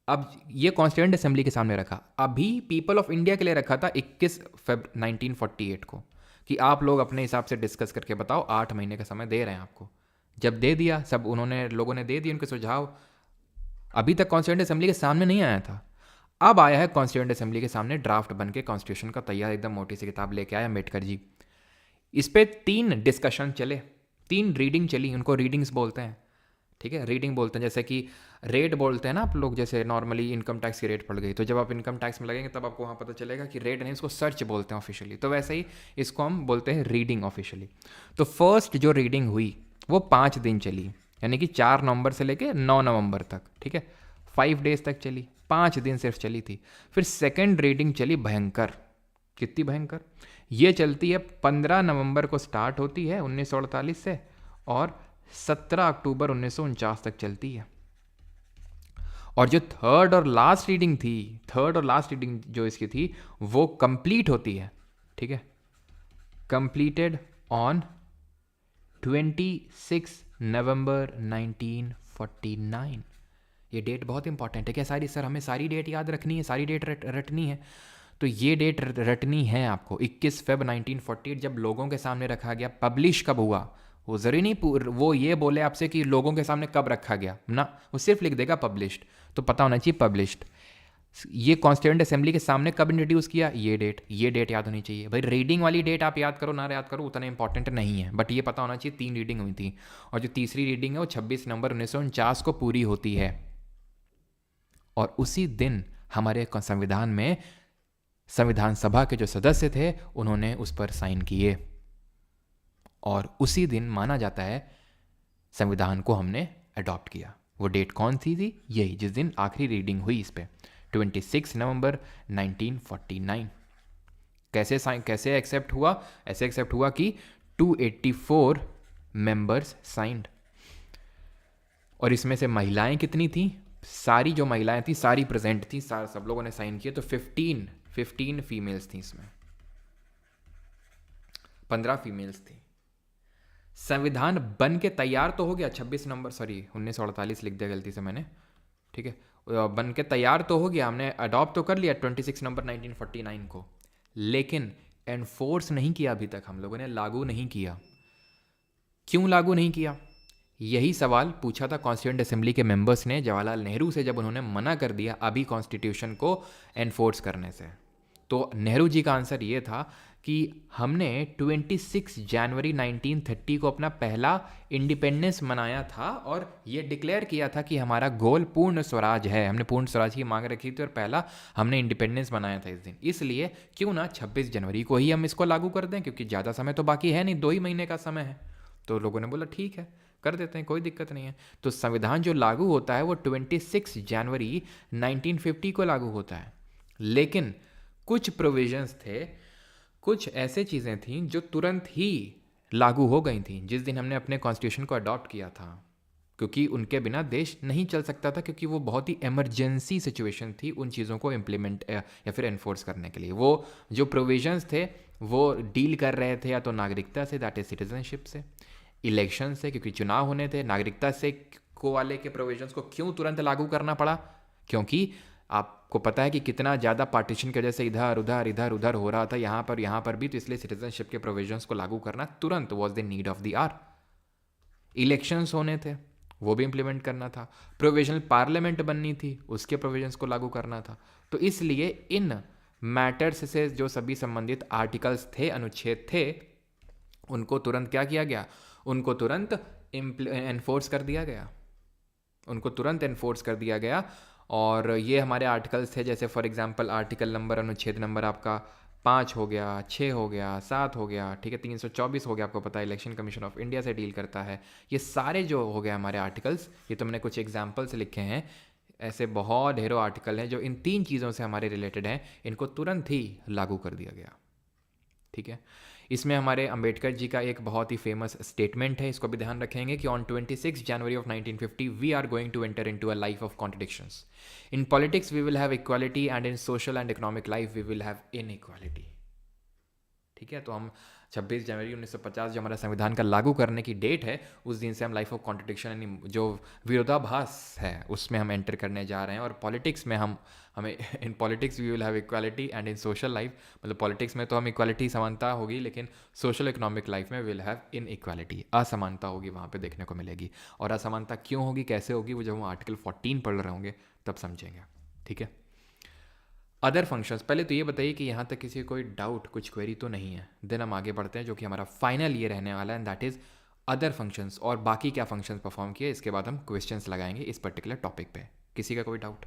अब ये कॉन्स्टिट्यूएंट असेंबली के सामने रखा, अभी पीपल ऑफ इंडिया के लिए रखा था 21 फेब 1948 को, कि आप लोग अपने हिसाब से डिस्कस करके बताओ, 8 महीने का समय दे रहे हैं आपको। जब दे दिया, सब लोगों ने दे दिए उनके सुझाव। अभी तक कॉन्स्टिट्यूएंट असेंबली के सामने नहीं आया था, अब आया है कॉन्स्टिट्यूएंट असेंबली के सामने ड्राफ्ट बन के, कॉन्स्टिट्यूशन का तैयार एकदम मोटी सी किताब लेके आया अम्बेडकर जी। इस पे 3 डिस्कशन चले, 3 रीडिंग चली, उनको रीडिंग्स बोलते हैं। ठीक है, रीडिंग बोलते हैं, जैसे कि रेट बोलते हैं ना आप लोग, जैसे नॉर्मली इनकम टैक्स की रेट पड़ गई, तो जब आप इनकम टैक्स में लगेंगे तब आपको वहाँ पता चलेगा कि रेट नहीं, इसको सर्च बोलते हैं ऑफिशियली, तो वैसे ही इसको हम बोलते हैं रीडिंग ऑफिशियली। तो फर्स्ट जो रीडिंग हुई वो 5 दिन चली, यानी कि 4 नवंबर से लेके 9 नवंबर तक। ठीक है, 5 डेज तक चली, 5 दिन सिर्फ चली थी। फिर सेकेंड रीडिंग चली भयंकर, कितनी भयंकर, ये चलती है 15 नवंबर को स्टार्ट होती है 1948 से, और 17 अक्टूबर 1949 तक चलती है। और जो थर्ड और लास्ट रीडिंग जो इसकी थी वो कंप्लीट होती है। ठीक है, कंप्लीटेड ऑन 26 नवंबर 1949। ये डेट बहुत इंपॉर्टेंट है। क्या सारी सर हमें सारी डेट याद रखनी है, सारी डेट रटनी है? तो ये डेट रटनी है आपको, 21 फेब 1948 जब लोगों के सामने रखा गया। पब्लिश कब हुआ वो जरूरी नहीं वो ये बोले आपसे कि लोगों के सामने कब रखा गया ना, वो सिर्फ लिख देगा पब्लिश्ड, तो पता होना चाहिए पब्लिश्ड। ये कॉन्स्टिट्यूएंट असेंबली के सामने कब इंट्रोड्यूस किया, ये डेट याद होनी चाहिए भाई। रीडिंग वाली डेट आप याद करो ना याद करो उतना इंपॉर्टेंट नहीं है, बट ये पता होना चाहिए 3 रीडिंग हुई थी, और जो तीसरी रीडिंग है वो 26 नवंबर 1949 को पूरी होती है। और उसी दिन हमारे संविधान में संविधान सभा के जो सदस्य थे उन्होंने उस पर साइन किए, और उसी दिन माना जाता है संविधान को हमने अडॉप्ट किया। वो डेट कौन सी थी? यही जिस दिन आखिरी रीडिंग हुई इस पे, 26 नवंबर 1949। कैसे एक्सेप्ट हुआ? ऐसे एक्सेप्ट हुआ कि 284 मेंबर्स साइंड, और इसमें से महिलाएं कितनी थी? सारी जो महिलाएं थी सारी प्रेजेंट थी, सब लोगों ने साइन किया, तो 15 फीमेल्स थी इसमें, 15 फीमेल्स थी। संविधान बन के तैयार तो हो गया 26 नवंबर 1948 लिख दिया गलती से मैंने। ठीक है, बन के तैयार तो हो गया, हमने अडॉप्ट तो कर लिया 26 नवंबर 1949 को, लेकिन एनफोर्स नहीं किया अभी तक, हम लोगों ने लागू नहीं किया। क्यों लागू नहीं किया? यही सवाल पूछा था कॉन्स्टिट्यूएंट असेंबली के मेंबर्स ने जवाहरलाल नेहरू से, जब उन्होंने मना कर दिया अभी कॉन्स्टिट्यूशन को एनफोर्स करने से। तो नेहरू जी का आंसर ये था कि हमने 26 जनवरी 1930 को अपना पहला इंडिपेंडेंस मनाया था, और ये डिक्लेयर किया था कि हमारा गोल पूर्ण स्वराज है, हमने पूर्ण स्वराज की मांग रखी थी, और पहला हमने इंडिपेंडेंस मनाया था इस दिन। इसलिए क्यों ना 26 जनवरी को ही हम इसको लागू कर दें, क्योंकि ज़्यादा समय तो बाकी है नहीं, 2 ही महीने का समय है। तो लोगों ने बोला ठीक है कर देते हैं, कोई दिक्कत नहीं है। तो संविधान जो लागू होता है वो 26 जनवरी 1950 को लागू होता है, लेकिन कुछ प्रोविजंस थे, कुछ ऐसे चीज़ें थीं जो तुरंत ही लागू हो गई थीं जिस दिन हमने अपने कॉन्स्टिट्यूशन को अडॉप्ट किया था, क्योंकि उनके बिना देश नहीं चल सकता था, क्योंकि वो बहुत ही इमरजेंसी सिचुएशन थी उन चीज़ों को इम्प्लीमेंट या फिर एनफोर्स करने के लिए। वो जो प्रोविजंस थे वो डील कर रहे थे या तो नागरिकता से, दैट इज सिटीजनशिप से, इलेक्शन से क्योंकि चुनाव होने थे, नागरिकता से को वाले के प्रोविजंस को क्यों तुरंत लागू करना पड़ा, क्योंकि आपको पता है कि कितना ज़्यादा पार्टीशन की वजह से इधर उधर हो रहा था, यहाँ पर भी, तो इसलिए सिटीजनशिप के प्रोविजंस को लागू करना तुरंत was the need of the hour. Elections होने थे, वो भी इंप्लीमेंट करना था, प्रोविजनल पार्लियामेंट बननी थी, उसके प्रोविजंस को लागू करना था। तो इसलिए इन मैटर्स से जो सभी संबंधित आर्टिकल्स थे, अनुच्छेद थे, उनको तुरंत क्या किया गया? उनको तुरंत एनफोर्स कर दिया गया। और ये हमारे आर्टिकल्स थे, जैसे फॉर एग्जांपल आर्टिकल नंबर, अनुच्छेद नंबर आपका 5 हो गया, 6 हो गया, 7 हो गया, ठीक है, 324 हो गया, आपको पता है इलेक्शन कमीशन ऑफ इंडिया से डील करता है। ये सारे जो हो गए हमारे आर्टिकल्स, ये तो मैंने कुछ एग्जाम्पल्स लिखे हैं, ऐसे बहुत ढेरों आर्टिकल हैं जो इन 3 चीज़ों से हमारे रिलेटेड हैं, इनको तुरंत ही लागू कर दिया गया। ठीक है, इसमें हमारे अंबेडकर जी का एक बहुत ही फेमस स्टेटमेंट है, इसको भी ध्यान रखेंगे कि on 26 January of 1950 we are going to enter into a life of contradictions. In politics we will have equality and in social and economic life we will have inequality. ठीक है, तो हम 26 जनवरी 1950 जो हमारा संविधान का लागू करने की डेट है, उस दिन से हम लाइफ ऑफ कॉन्ट्रडिक्शन यानी जो विरोधाभास है उसमें हम एंटर करने जा रहे हैं। और पॉलिटिक्स में हमें in politics we will have equality and in social life, मतलब पॉलिटिक्स में तो हम इक्वालिटी समानता होगी, लेकिन सोशल इकोनॉमिक लाइफ में विल हैव इन इक्वालिटी, असमानता होगी वहाँ पे देखने को मिलेगी। और असमानता क्यों होगी, कैसे होगी, वो जब हम आर्टिकल 14 पढ़ रहे होंगे तब समझेंगे। ठीक है, अदर फंक्शंस, पहले तो ये बताइए कि यहाँ तक किसी कोई डाउट, कुछ क्वेरी तो नहीं है। देन हम आगे बढ़ते हैं जो कि हमारा फाइनल ये रहने वाला है, and that is other functions, और बाकी क्या फंक्शंस परफॉर्म किए, इसके बाद हम क्वेश्चंस लगाएंगे इस पर्टिकुलर टॉपिक पे। किसी का कोई doubt?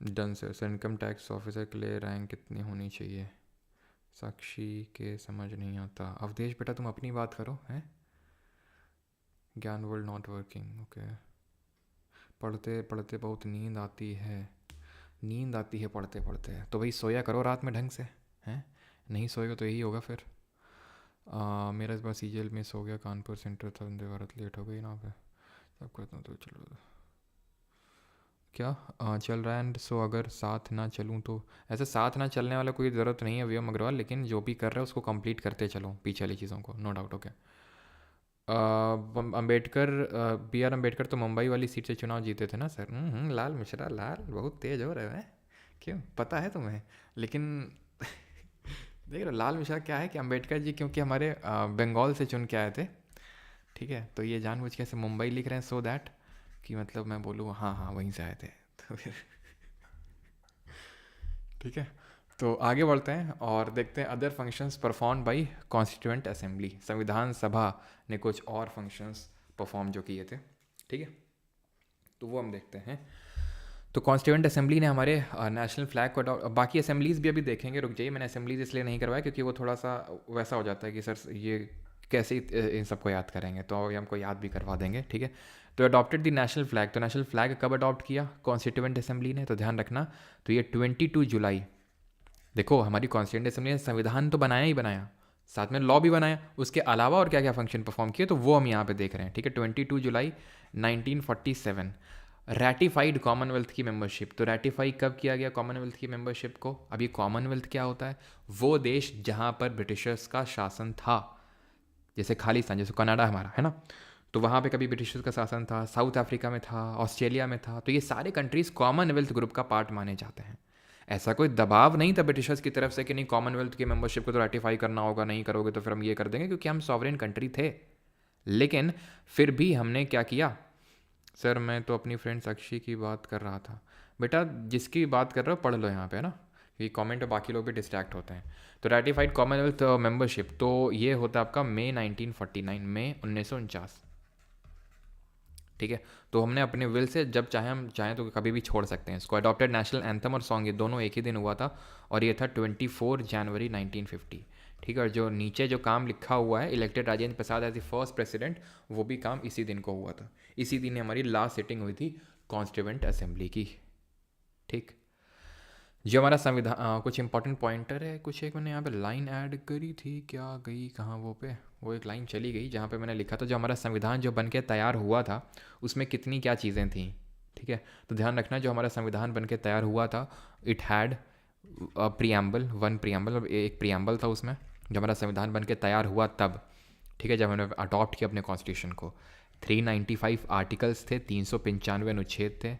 Done sir. Income tax officer के लिए रैंक कितनी होनी चाहिए? साक्षी के समझ नहीं आता। अवधेश बेटा तुम अपनी बात करो। हैं, ज्ञान वर्ल्ड नॉट वर्किंग, ओके। पढ़ते पढ़ते बहुत नींद आती है, नींद आती है पढ़ते पढ़ते, तो भाई सोया करो रात में ढंग से। हैं, नहीं सोएगा तो यही होगा फिर। मेरा इस बार सीजीएल मिस हो गया, कानपुर सेंटर था, वंदे भारत लेट हो गई ना पे। सब करता हूँ तो चलो। क्या चल रहा है? एंड सो अगर साथ ना चलूँ तो? ऐसे साथ ना चलने वाला कोई ज़रूरत नहीं है व्योम अग्रवाल, लेकिन जो भी कर रहे हो उसको कंप्लीट करते चलो पीछे वाली चीज़ों को, no doubt. Okay. Ambedkar, B R Ambedkar तो मुंबई वाली सीट से चुनाव जीते थे ना सर। लाल मिश्रा लाल बहुत तेज हो रहे हैं, क्यों पता है तुम्हें? लेकिन देख रहे हो लाल मिश्रा क्या है कि अम्बेडकर जी क्योंकि हमारे बंगाल से चुन के आए थे, ठीक है, तो ये जानबूझ के ऐसे मुंबई लिख रहे हैं सो दैट कि मतलब मैं बोलूँ हाँ हाँ वहीं से आए थे, तो फिर ठीक है। तो आगे बढ़ते हैं और देखते हैं other functions perform by constituent assembly. संविधान सभा ने कुछ और फंक्शंस परफॉर्म जो किए थे, ठीक है, तो वो हम देखते हैं। तो कॉन्स्टिट्यूएंट असेंबली ने हमारे नेशनल फ्लैग को अडॉप्ट, बाकी असेंबलीज भी अभी देखेंगे, रुक जाइए। मैंने असेंबलीज इसलिए नहीं करवाया क्योंकि वो थोड़ा सा वैसा हो जाता है कि सर ये कैसे इन सबको याद करेंगे, तो ये हमको याद भी करवा देंगे, ठीक है। तो अडॉप्टेड द नेशनल फ्लैग, तो नेशनल फ्लैग कब अडॉप्ट किया कॉन्स्टिट्यूएंट असेंबली ने, तो ध्यान रखना, तो ये 22 जुलाई। देखो हमारी कॉन्स्टिट्यूएंट असेंबली ने संविधान तो बनाया ही बनाया, साथ में लॉ भी बनाया, उसके अलावा और क्या क्या फंक्शन परफॉर्म किए तो वो हम यहाँ पे देख रहे हैं, ठीक है। 22 जुलाई 1947 रैटिफाइड कॉमनवेल्थ की मेंबरशिप। तो रैटिफाई कब किया गया कॉमनवेल्थ की मेंबरशिप को? अब ये कॉमनवेल्थ क्या होता है? वो देश जहाँ पर ब्रिटिशर्स का शासन था, जैसे खालिस्तान, जैसे कनाडा हमारा है ना, तो वहाँ पे कभी ब्रिटिशर्स का शासन था, साउथ अफ्रीका में था, ऑस्ट्रेलिया में था, तो ये सारे कंट्रीज़ कॉमनवेल्थ ग्रुप का पार्ट माने जाते हैं। ऐसा कोई दबाव नहीं था ब्रिटिशर्स की तरफ से कि नहीं कॉमनवेल्थ की मेंबरशिप को तो रेटिफाई करना होगा, नहीं करोगे तो फिर हम ये कर देंगे, क्योंकि हम सॉवरेन कंट्री थे। लेकिन फिर भी हमने क्या किया? सर मैं तो अपनी फ्रेंड साक्षी की बात कर रहा था। बेटा जिसकी बात कर रहे हो पढ़ लो यहाँ पे, है ना, क्योंकि कमेंट में बाकी लोग भी डिस्ट्रैक्ट होते हैं। तो रेटिफाइड कॉमनवेल्थ मेंबरशिप, तो ये होता है आपका मई 1949, मई 1949, ठीक है। तो हमने अपने विल से जब चाहे हम चाहें तो कभी भी छोड़ सकते हैं इसको। अडॉप्टेड नेशनल एंथम और सॉन्ग, ये दोनों एक ही दिन हुआ था, और ये था 24 जनवरी 1950, ठीक है। और जो नीचे जो काम लिखा हुआ है, elected Rajendra Prasad as the first president, वो भी काम इसी दिन को हुआ था। इसी दिन हमारी लास्ट सिटिंग हुई थी कॉन्स्टिट्यूएंट असेंबली की, ठीक। जो हमारा संविधान, कुछ इंपॉर्टेंट पॉइंटर है, कुछ एक मैंने यहाँ पे लाइन ऐड करी थी, क्या गई कहाँ वो पे, वो एक लाइन चली गई जहाँ पे मैंने लिखा था जो हमारा संविधान जो बन के तैयार हुआ था उसमें कितनी क्या चीज़ें थी, ठीक है। तो ध्यान रखना जो हमारा संविधान बन के तैयार हुआ था, it had preamble, one preamble, एक प्रियम्बल था उसमें जो हमारा संविधान बन के तैयार हुआ तब, ठीक है, जब हमने अडॉप्ट किया अपने कॉन्स्टिट्यूशन को। 395 आर्टिकल्स थे, 395 अनुच्छेद थे,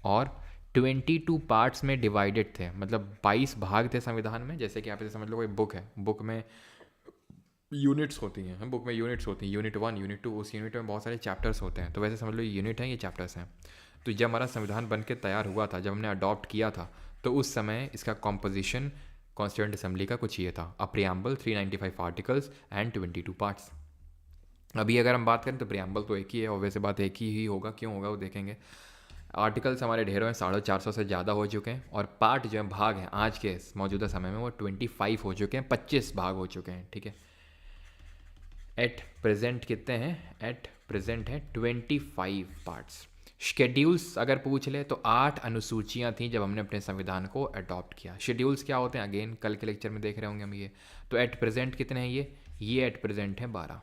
और 22 पार्ट्स में डिवाइडेड थे, मतलब 22 भाग थे संविधान में। जैसे कि आप इसे समझ लो कोई बुक है, बुक में यूनिट्स होती हैं, बुक में यूनिट्स होती हैं, यूनिट 1 यूनिट 2, उस यूनिट में बहुत सारे चैप्टर्स होते हैं, तो वैसे समझ लो ये यूनिट हैं, ये चैप्टर्स हैं। तो जब हमारा संविधान बन के तैयार हुआ था, जब हमने अडॉप्ट किया था, तो उस समय इसका कॉम्पोजिशन कॉन्स्टिट्यूएंट असेंबली का कुछ ये था, अ प्रियम्बल, 395 आर्टिकल्स एंड 22 पार्ट्स। अभी अगर हम बात करें तो प्रियम्बल तो एक ही है, और वैसे बात एक ही होगा, क्यों होगा वो देखेंगे। आर्टिकल्स हमारे ढेरों हैं, 450 से ज़्यादा हो चुके हैं, और पार्ट जो है भाग हैं आज के मौजूदा समय में वो 25 हो चुके हैं, 25 भाग हो चुके हैं, ठीक है। एट प्रेजेंट कितने हैं? एट प्रेजेंट है 25 पार्ट्स। शेड्यूल्स अगर पूछ ले तो 8 अनुसूचियां थी जब हमने अपने संविधान को अडॉप्ट किया। शेड्यूल्स क्या होते हैं अगेन कल के लेक्चर में देख रहे होंगे हम ये। तो एट प्रेजेंट कितने हैं ये एट प्रेजेंट हैं 12।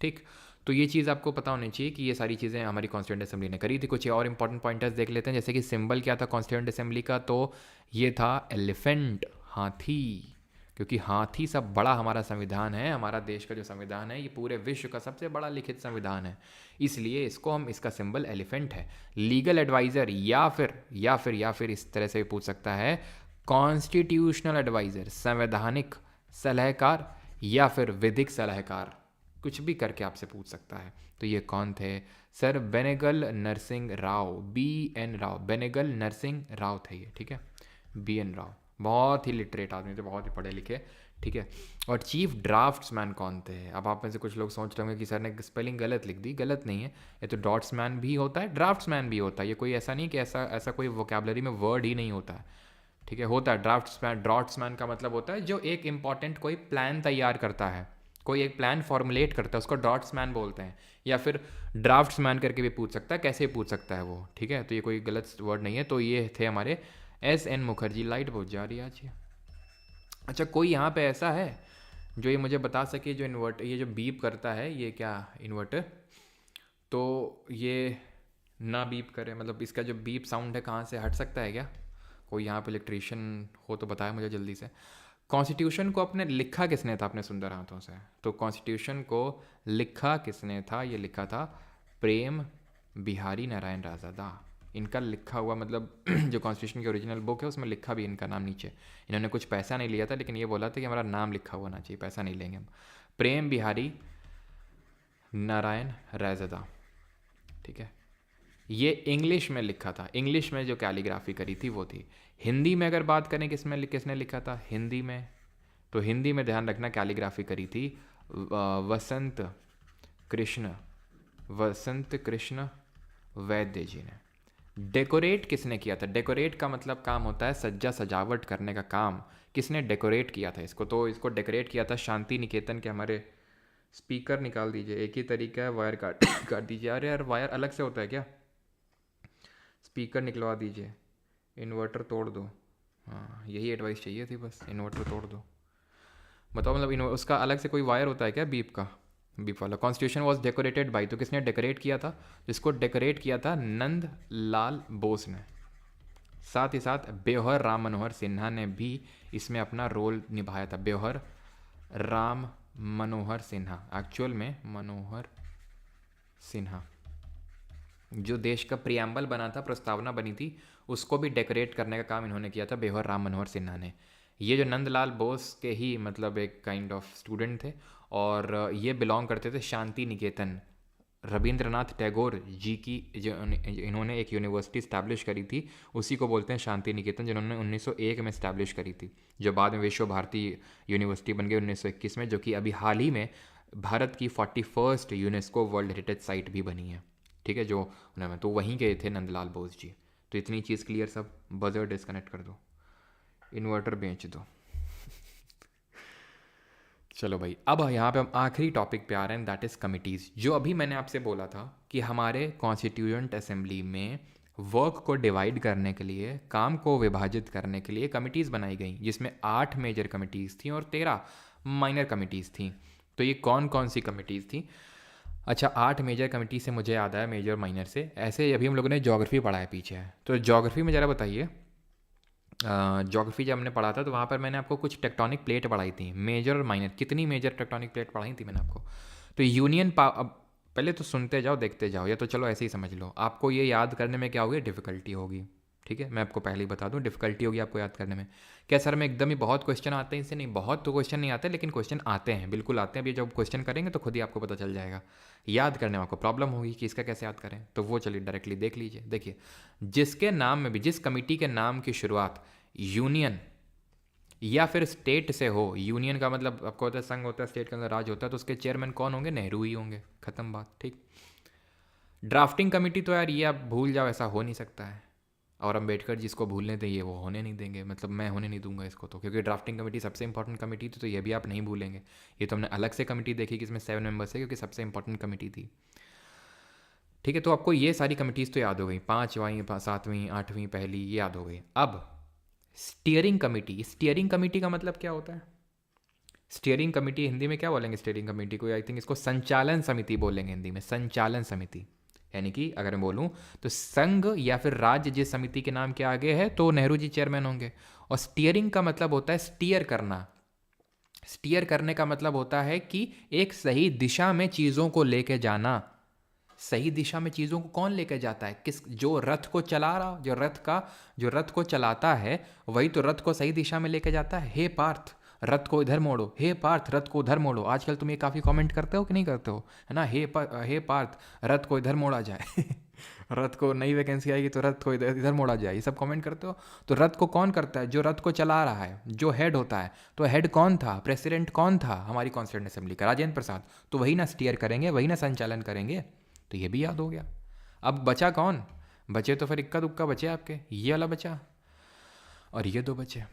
ठीक, तो ये चीज़ आपको पता होनी चाहिए कि ये सारी चीज़ें हमारी कॉन्स्टिट्यूंट असेंबली ने करी थी। कुछ और इंपॉर्टेंट पॉइंटर्स देख लेते हैं, जैसे कि सिंबल क्या था कॉन्स्टिट्यूंट असेंबली का, तो ये था एलिफेंट, हाथी, क्योंकि हाथी सब बड़ा हमारा संविधान है। हमारा देश का जो संविधान है ये पूरे विश्व का सबसे बड़ा लिखित संविधान है, इसलिए इसको हम इसका सिंबल एलिफेंट है। लीगल एडवाइज़र या फिर इस तरह से भी पूछ सकता है कॉन्स्टिट्यूशनल एडवाइज़र, संवैधानिक सलाहकार या फिर विधिक सलाहकार, कुछ भी करके आपसे पूछ सकता है। तो ये कौन थे सर? बेनेगल नरसिंह राव, BN राव, बेनेगल नरसिंह राव थे ये। ठीक है, BN राव बहुत ही लिटरेट आदमी थे, बहुत ही पढ़े लिखे। ठीक है, और चीफ ड्राफ्ट्समैन कौन थे? अब आप में से कुछ लोग सोच रहे होंगे कि सर ने स्पेलिंग गलत लिख दी। गलत नहीं है, ये तो डॉट्समैन भी होता है, ड्राफ्ट्समैन भी होता है। ये कोई ऐसा नहीं कि ऐसा कोई वोकेबलरी में वर्ड ही नहीं होता है। ठीक है, होता है ड्राफ्ट्समैन का मतलब होता है जो एक इंपॉर्टेंट कोई प्लान तैयार करता है, कोई एक प्लान फॉर्मुलेट करता है, उसको ड्राफ्ट्समैन बोलते हैं। या फिर ड्राफ्ट्समैन करके भी पूछ सकता है, कैसे पूछ सकता है वो। ठीक है, तो ये कोई गलत वर्ड नहीं है। तो ये थे हमारे SN मुखर्जी। लाइट बहुत जा रही है आज ये। अच्छा, कोई यहाँ पे ऐसा है जो ये मुझे बता सके, जो इन्वर्टर ये जो बीप करता है ये क्या इन्वर्टर, तो ये ना बीप करे, मतलब इसका जो बीप साउंड है कहाँ से हट सकता है क्या? कोई यहाँ पे इलेक्ट्रीशियन हो तो बताए मुझे जल्दी से। कॉन्स्टिट्यूशन को अपने लिखा किसने था अपने सुंदर हाथों से? तो कॉन्स्टिट्यूशन को लिखा किसने था? ये लिखा था प्रेम बिहारी नारायण राजादा। इनका लिखा हुआ मतलब जो कॉन्स्टिट्यूशन की ओरिजिनल बुक है उसमें लिखा भी इनका नाम नीचे। इन्होंने कुछ पैसा नहीं लिया था, लेकिन ये बोला था कि हमारा नाम लिखा हुआ होना चाहिए, पैसा नहीं लेंगे हम। प्रेम बिहारी नारायण राजादा। ठीक है, ये इंग्लिश में लिखा था, इंग्लिश में जो कैलीग्राफी करी थी वो थी। हिंदी में अगर बात करें किसने लिखा था हिंदी में, तो हिंदी में ध्यान रखना कैलीग्राफी करी थी वसंत कृष्ण वैद्य जी ने। डेकोरेट किसने किया था? डेकोरेट का मतलब काम होता है सज्जा सजावट करने का काम। किसने डेकोरेट किया था इसको? तो इसको डेकोरेट किया था शांति निकेतन के हमारे। स्पीकर निकाल दीजिए, एक ही तरीका है, वायर काट दीजिए। अरे यार वायर अलग से होता है क्या? स्पीकर निकलवा दीजिए, इन्वर्टर तोड़ दो। हाँ, यही एडवाइस चाहिए थी बस, इन्वर्टर तोड़ दो। बताओ मतलब उसका अलग से कोई वायर होता है क्या बीप का? बीप वाला। कॉन्स्टिट्यूशन वॉज डेकोरेटेड बाई, तो किसने डेकोरेट किया था? जिसको डेकोरेट किया था नंद लाल बोस ने। साथ ही साथ ब्योहर राम मनोहर सिन्हा ने भी इसमें अपना रोल निभाया था। ब्योहर राम मनोहर सिन्हा, एक्चुअल में मनोहर सिन्हा, जो देश का प्रियम्बल बना था, प्रस्तावना बनी थी, उसको भी डेकोरेट करने का काम इन्होंने किया था, ब्योहर राम मनोहर सिन्हा ने। ये जो नंदलाल बोस के ही मतलब एक काइंड ऑफ स्टूडेंट थे, और ये बिलोंग करते थे शांति निकेतन। रविंद्रनाथ टैगोर जी की जो इन्होंने एक यूनिवर्सिटी इस्टेब्लिश करी थी, उसी को बोलते हैं शांति निकेतन, जिन्होंने 1901 में इस्टेब्लिश करी थी, जो बाद में विश्व भारती यूनिवर्सिटी बन गई 1921 में, जो कि अभी हाल ही में भारत की 41st UNESCO world heritage site भी बनी है। ठीक है, जो उन्होंने, तो वहीं गए थे नंदलाल बोस जी। तो इतनी चीज़ क्लियर सब। बजर डिस्कनेक्ट कर दो, इन्वर्टर बेच दो। चलो भाई, अब यहाँ पे हम आखिरी टॉपिक पे आ रहे हैं, दैट इज़ कमिटीज़। जो अभी मैंने आपसे बोला था कि हमारे कॉन्स्टिट्यूएंट असेंबली में वर्क को डिवाइड करने के लिए, काम को विभाजित करने के लिए कमिटीज़ बनाई गई, जिसमें 8 मेजर कमिटीज़ थी और 13 माइनर कमिटीज़ थी। तो ये कौन कौन सी कमिटीज़ थी? अच्छा, 8 मेजर कमिटी से मुझे याद आया, मेजर माइनर से। ऐसे अभी हम लोगों ने ज्योग्राफी पढ़ा है पीछे, तो ज्योग्राफी में ज़रा बताइए, ज्योग्राफी जब हमने पढ़ा था तो वहाँ पर मैंने आपको कुछ टेक्टोनिक प्लेट पढ़ाई थी, मेजर और माइनर। कितनी मेजर टेक्टोनिक प्लेट पढ़ाई थी मैंने आपको? तो यूनियन अब पहले तो सुनते जाओ देखते जाओ, या तो चलो ऐसे ही समझ लो। आपको ये याद करने में क्या होगी? डिफ़िकल्टी होगी। ठीक है, मैं आपको पहले ही बता दूं, डिफ़िकल्टी होगी आपको याद करने में। क्या सर में एकदम ही बहुत क्वेश्चन आते हैं? इससे नहीं, बहुत तो क्वेश्चन नहीं आते, लेकिन क्वेश्चन आते हैं, बिल्कुल आते हैं। अभी जब क्वेश्चन करेंगे तो खुद ही आपको पता चल जाएगा। याद करने में आपको प्रॉब्लम होगी कि इसका कैसे याद करें, तो वो चलिए डायरेक्टली देख लीजिए। देखिए, जिसके नाम में भी, जिस कमिटी के नाम की शुरुआत यूनियन या फिर स्टेट से हो, यूनियन का मतलब आपको होता है संघ होता है, स्टेट के अंदर राज होता है, तो उसके चेयरमैन कौन होंगे? नेहरू ही होंगे, खत्म बात। ठीक। ड्राफ्टिंग कमेटी तो यार ये आप भूल जाओ, ऐसा हो नहीं सकता है। और अम्बेडकर जिसको भूलने दें, ये वो होने नहीं देंगे, मतलब मैं होने नहीं दूंगा इसको, तो क्योंकि ड्राफ्टिंग कमेटी सबसे इंपॉर्टेंट कमेटी थी, तो ये भी आप नहीं भूलेंगे। ये तो हमने अलग से कमेटी देखी कि इसमें 7 मेंबर्स है, क्योंकि सबसे इंपॉर्टेंट कमेटी थी। ठीक है, तो आपको ये सारी कमिटीज़ तो याद हो गई, 5वीं 7वीं 8वीं पहली ये याद हो गई। अब स्टीयरिंग कमेटी, स्टीयरिंग कमेटी का मतलब क्या होता है? स्टीयरिंग कमेटी हिंदी में क्या बोलेंगे स्टीयरिंग कमेटी को? आई थिंक इसको संचालन समिति बोलेंगे हिंदी में, संचालन समिति। यानी कि अगर मैं बोलूँ तो संघ या फिर राज्य जिस समिति के नाम के आगे है तो नेहरू जी चेयरमैन होंगे। और स्टीयरिंग का मतलब होता है स्टीयर करना। स्टीयर करने का मतलब होता है कि एक सही दिशा में चीज़ों को लेके जाना। सही दिशा में चीज़ों को कौन लेके जाता है? किस? जो रथ को चला रहा, जो रथ को चलाता है वही तो रथ को सही दिशा में लेके जाता है। हे पार्थ रथ को इधर मोड़ो, हे पार्थ रथ को उधर मोड़ो। आजकल तुम ये काफ़ी कमेंट करते हो कि नहीं करते हो, है ना? हे पार्थ रथ को इधर मोड़ा जाए रथ को नई वैकेंसी आएगी तो रथ को इधर इधर मोड़ा जाए, ये सब कमेंट करते हो। तो रथ को कौन करता है? जो रथ को चला रहा है, जो हेड होता है। तो हेड कौन था? प्रेसिडेंट कौन था हमारी कॉन्स्टिट्यूंट असेंबली का? राजेंद्र प्रसाद। तो वही ना स्टीयर करेंगे, वही ना संचालन करेंगे। तो ये भी याद हो गया। अब बचा कौन? बचे तो फिर इक्का दुक्का बचे आपके, ये वाला बचा और ये दो बचे।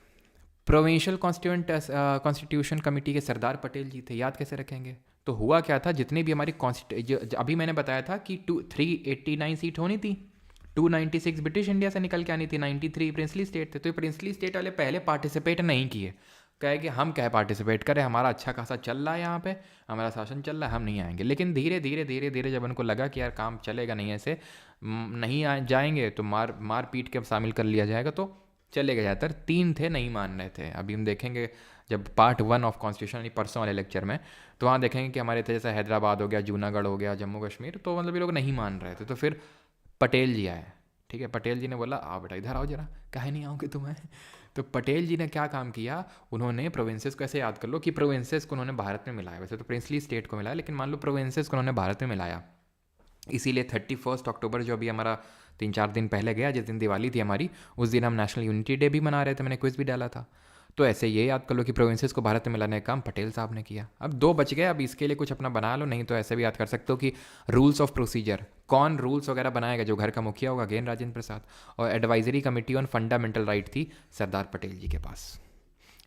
प्रोविंशियल कॉन्स्टिट्यूशन कमेटी के सरदार पटेल जी थे, याद कैसे रखेंगे? तो हुआ क्या था, जितनी भी हमारी अभी मैंने बताया था कि 389 सीट होनी थी, 296 ब्रिटिश इंडिया से निकल के आनी थी, 93 प्रिंसली स्टेट थे। तो ये प्रिंसली स्टेट वाले पहले पार्टिसिपेट नहीं किए, कहे कि हम क्या पार्टिसिपेट करें, हमारा अच्छा खासा चल रहा है यहाँ पे, हमारा शासन चल रहा है, हम नहीं आएंगे। लेकिन धीरे धीरे धीरे धीरे जब उनको लगा कि यार काम चलेगा नहीं ऐसे, नहीं जाएंगे तो मार पीट के शामिल कर लिया जाएगा, तो चले गए। ज़्यादातर 3 थे नहीं मान रहे थे। अभी हम देखेंगे जब पार्ट 1 ऑफ कॉन्स्टिट्यूशन परसों वाले लेक्चर में, तो वहाँ देखेंगे कि हमारे थे जैसे हैदराबाद हो गया, जूनागढ़ हो गया, जम्मू कश्मीर, तो मतलब ये लोग नहीं मान रहे थे। तो फिर पटेल जी आए, ठीक है। पटेल जी ने बोला आओ बेटा इधर आओ जरा, काहे नहीं आओगे तुम्हें। तो पटेल जी ने क्या काम किया, उन्होंने प्रोविंसेस को ऐसे याद कर लो कि प्रोविंसेस को उन्होंने भारत में मिलाया। वैसे तो प्रिंसली स्टेट को मिलाया, लेकिन मान लो प्रोविंसेस को उन्होंने भारत में मिलाया। इसीलिए 31 अक्टूबर जो अभी हमारा 3-4 दिन पहले गया, जिस दिन दिवाली थी हमारी, उस दिन हम नेशनल यूनिटी डे भी मना रहे थे, मैंने क्विज भी डाला था। तो ऐसे ये याद कर लो कि प्रोविंसेस को भारत में मिलाने का काम पटेल साहब ने किया। अब 2 बच गए, अब इसके लिए कुछ अपना बना लो, नहीं तो ऐसे भी याद कर सकते हो कि रूल्स ऑफ प्रोसीजर, कौन रूल्स वगैरह बनाएगा? जो घर का मुखिया होगा, अगेन राजेंद्र प्रसाद। और advisory committee on fundamental right थी सरदार पटेल जी के पास।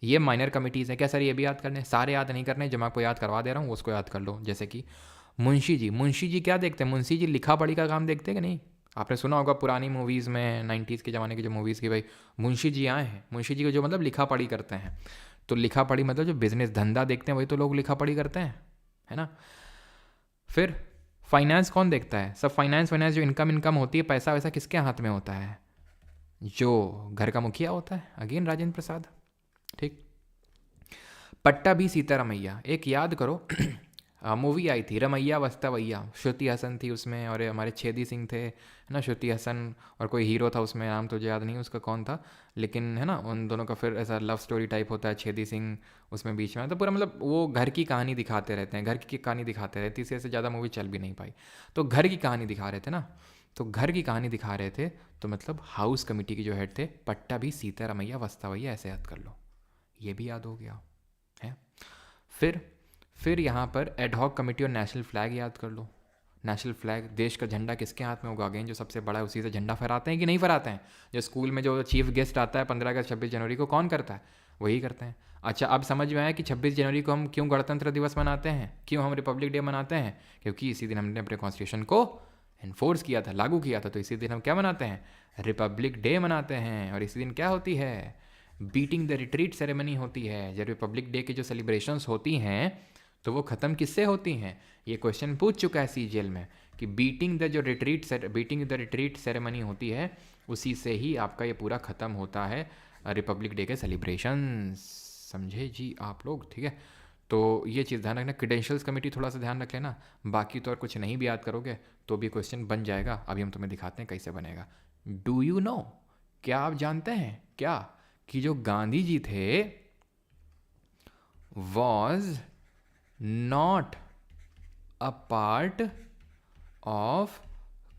ये माइनर कमिटीज़ हैं क्या सर? ये भी याद करने, सारे याद नहीं करने, जो मैं आपको याद करवा दे रहा हूँ उसको याद कर लो। जैसे कि मुंशी जी क्या देखते हैं? मुंशी जी लिखा पढ़ी का काम देखते हैं कि नहीं? आपने सुना होगा पुरानी मूवीज़ में, 90s के ज़माने की जो मूवीज़ की, भाई मुंशी जी आए हैं, मुंशी जी को जो मतलब लिखा पढ़ी करते हैं। तो लिखा पढ़ी मतलब जो बिजनेस धंधा देखते हैं वही तो लोग लिखा पढ़ी करते हैं, है ना। फिर फाइनेंस कौन देखता है? सब फाइनेंस जो इनकम होती है, पैसा वैसा किसके हाथ में होता है? जो घर का मुखिया होता है, अगेन राजेंद्र प्रसाद, ठीक। पट्टा भी सीतारमैया, एक याद करो मूवी आई थी रमैया वस्तवैया, श्रुति हसन थी उसमें और हमारे छेदी सिंह थे, है ना। श्रुति हसन और कोई हीरो था उसमें, नाम तो याद नहीं उसका कौन था, लेकिन है ना उन दोनों का फिर ऐसा लव स्टोरी टाइप होता है, छेदी सिंह उसमें बीच में। तो पूरा मतलब वो घर की कहानी दिखाते रहते हैं, घर की कहानी दिखाते रहते, इससे से ज़्यादा मूवी चल भी नहीं पाई। तो घर की कहानी दिखा रहे थे ना, तो घर की कहानी दिखा रहे थे, तो मतलब हाउस कमेटी के जो हेड थे पट्टा भी सीतारमैया वस्तवैया, ऐसे याद कर लो, ये भी याद हो गया है। फिर यहाँ पर एडहॉक कमेटी और नेशनल फ्लैग याद कर लो। नेशनल फ्लैग, देश का झंडा किसके हाथ में होगा? अगेन जो सबसे बड़ा है उसी से झंडा फहराते हैं कि नहीं फहराते हैं? जो स्कूल में जो चीफ गेस्ट आता है 15 अगस्त 26 जनवरी को, कौन करता है? वही करते हैं। अच्छा अब समझ में आया कि 26 जनवरी को हम क्यों गणतंत्र दिवस मनाते हैं, क्यों हम रिपब्लिक डे मनाते हैं? क्योंकि इसी दिन हमने अपने कॉन्स्टिट्यूशन को इन्फोर्स किया था, लागू किया था। तो इसी दिन हम क्या मनाते हैं? रिपब्लिक डे मनाते हैं। और इसी दिन क्या होती है? बीटिंग द रिट्रीट सेरेमनी होती है। जब रिपब्लिक डे की जो सेलिब्रेशंस होती हैं तो वो ख़त्म किससे होती हैं? ये क्वेश्चन पूछ चुका है सीजीएल में कि बीटिंग द रिट्रीट सेरेमनी होती है, उसी से ही आपका ये पूरा ख़त्म होता है रिपब्लिक डे के सेलिब्रेशन। समझे जी आप लोग? ठीक है, तो ये चीज़ ध्यान रखना। क्रेडेंशियल्स कमेटी थोड़ा सा ध्यान रख लेना, बाकी तो और कुछ नहीं भी याद करोगे तो भी क्वेश्चन बन जाएगा। अभी हम तुम्हें दिखाते हैं कैसे बनेगा। डू यू नो, क्या आप जानते हैं क्या कि जो गांधी जी थे was not a part of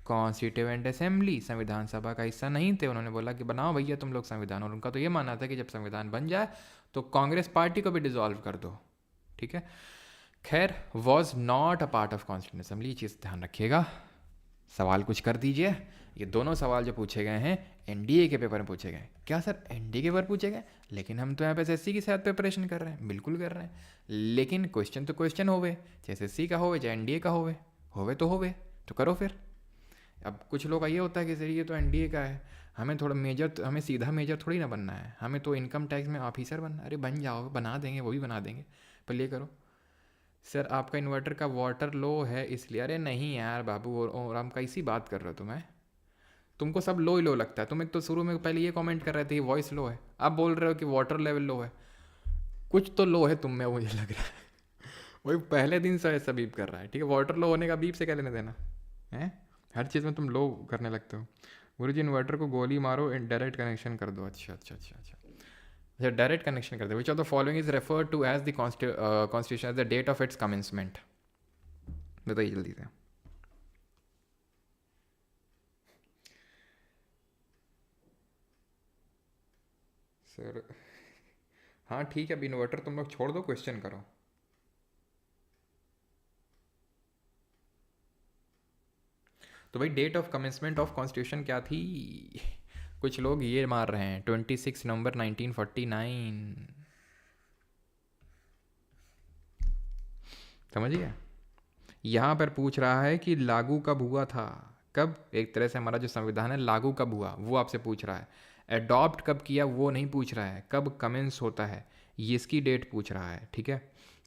constituent assembly, संविधान सभा का हिस्सा नहीं थे। उन्होंने बोला कि बनाओ भैया तुम लोग संविधान, और उनका तो ये मानना था कि जब संविधान बन जाए तो कांग्रेस पार्टी को भी डिसॉल्व कर दो, ठीक है। खैर, was not a part of constituent assembly, ये चीज़ ध्यान रखिएगा। सवाल कुछ कर दीजिए। ये दोनों सवाल जो पूछे गए हैं एनडीए के पेपर में पूछे गए। क्या सर एनडीए के पेपर पूछे गए? लेकिन हम तो यहाँ पे एसएससी के साथ प्रिपरेशन कर रहे हैं। बिल्कुल कर रहे हैं, लेकिन क्वेश्चन तो क्वेश्चन होवे, चाहे एसएससी का होवे चाहे एनडीए का होवे तो होवे, तो करो फिर। अब कुछ लोग का ये होता है कि सर ये तो एनडीए का है, हमें थोड़ा मेजर, हमें सीधा मेजर थोड़ी ना बनना है, हमें तो इनकम टैक्स में ऑफिसर बनना। अरे बन जाओ, बना देंगे, वो भी बना देंगे, पर ये करो। सर आपका इन्वर्टर का वाटर लो है इसलिए। अरे नहीं यार बाबू, और हम कैसी बात कर रहे हो तुम्हें, तुमको सब लो ही लो लगता है। तुम एक तो शुरू में पहले ये कमेंट कर रहे थे वॉइस लो है, अब बोल रहे हो कि वाटर लेवल लो है। कुछ तो लो है तुम में, मुझे लग रहा है। वही पहले दिन से ऐसा बीप कर रहा है, ठीक है। वाटर लो होने का बीप से क्या लेना देना है? हर चीज़ में तुम लो करने लगते हो। गुरु जी इन्वर्टर को गोली मारो, डायरेक्ट कनेक्शन कर दो। अच्छा अच्छा अच्छा अच्छा अच्छा, डायरेक्ट कनेक्शन कर दो। Which of the following is referred to as the constitution as the date of its commencement? बताइए जल्दी से। सर हाँ ठीक है, अब इन्वर्टर तुम लोग छोड़ दो, क्वेश्चन करो। तो भाई date of commencement of constitution क्या थी? कुछ लोग ये मार रहे हैं 26 नवंबर 1949। समझिए, यहाँ पर पूछ रहा है कि लागू कब हुआ था। कब? एक तरह से हमारा जो संविधान है लागू कब हुआ वो आपसे पूछ रहा है। एडॉप्ट कब किया वो नहीं पूछ रहा है, कब कमेंस होता है ये इसकी डेट पूछ रहा है, ठीक है।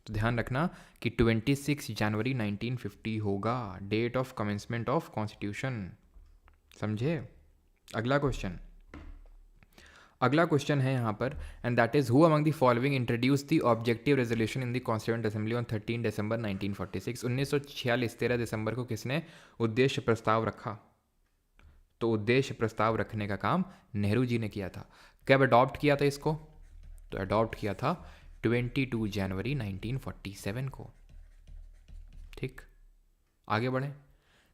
तो ध्यान रखना कि 26 जनवरी 1950 होगा date of commencement of constitution. समझे? अगला क्वेश्चन, अगला क्वेश्चन है यहाँ पर, and that is who among the following introduce the objective resolution in the constituent assembly on 13 December 1946? 1946 13 दिसंबर को किसने उद्देश्य प्रस्ताव रखा? तो उद्देश्य प्रस्ताव रखने का काम नेहरू जी ने किया था। कब अडॉप्ट किया था इसको? तो अडॉप्ट किया था 22 जनवरी 1947 को। ठीक, आगे बढ़ें।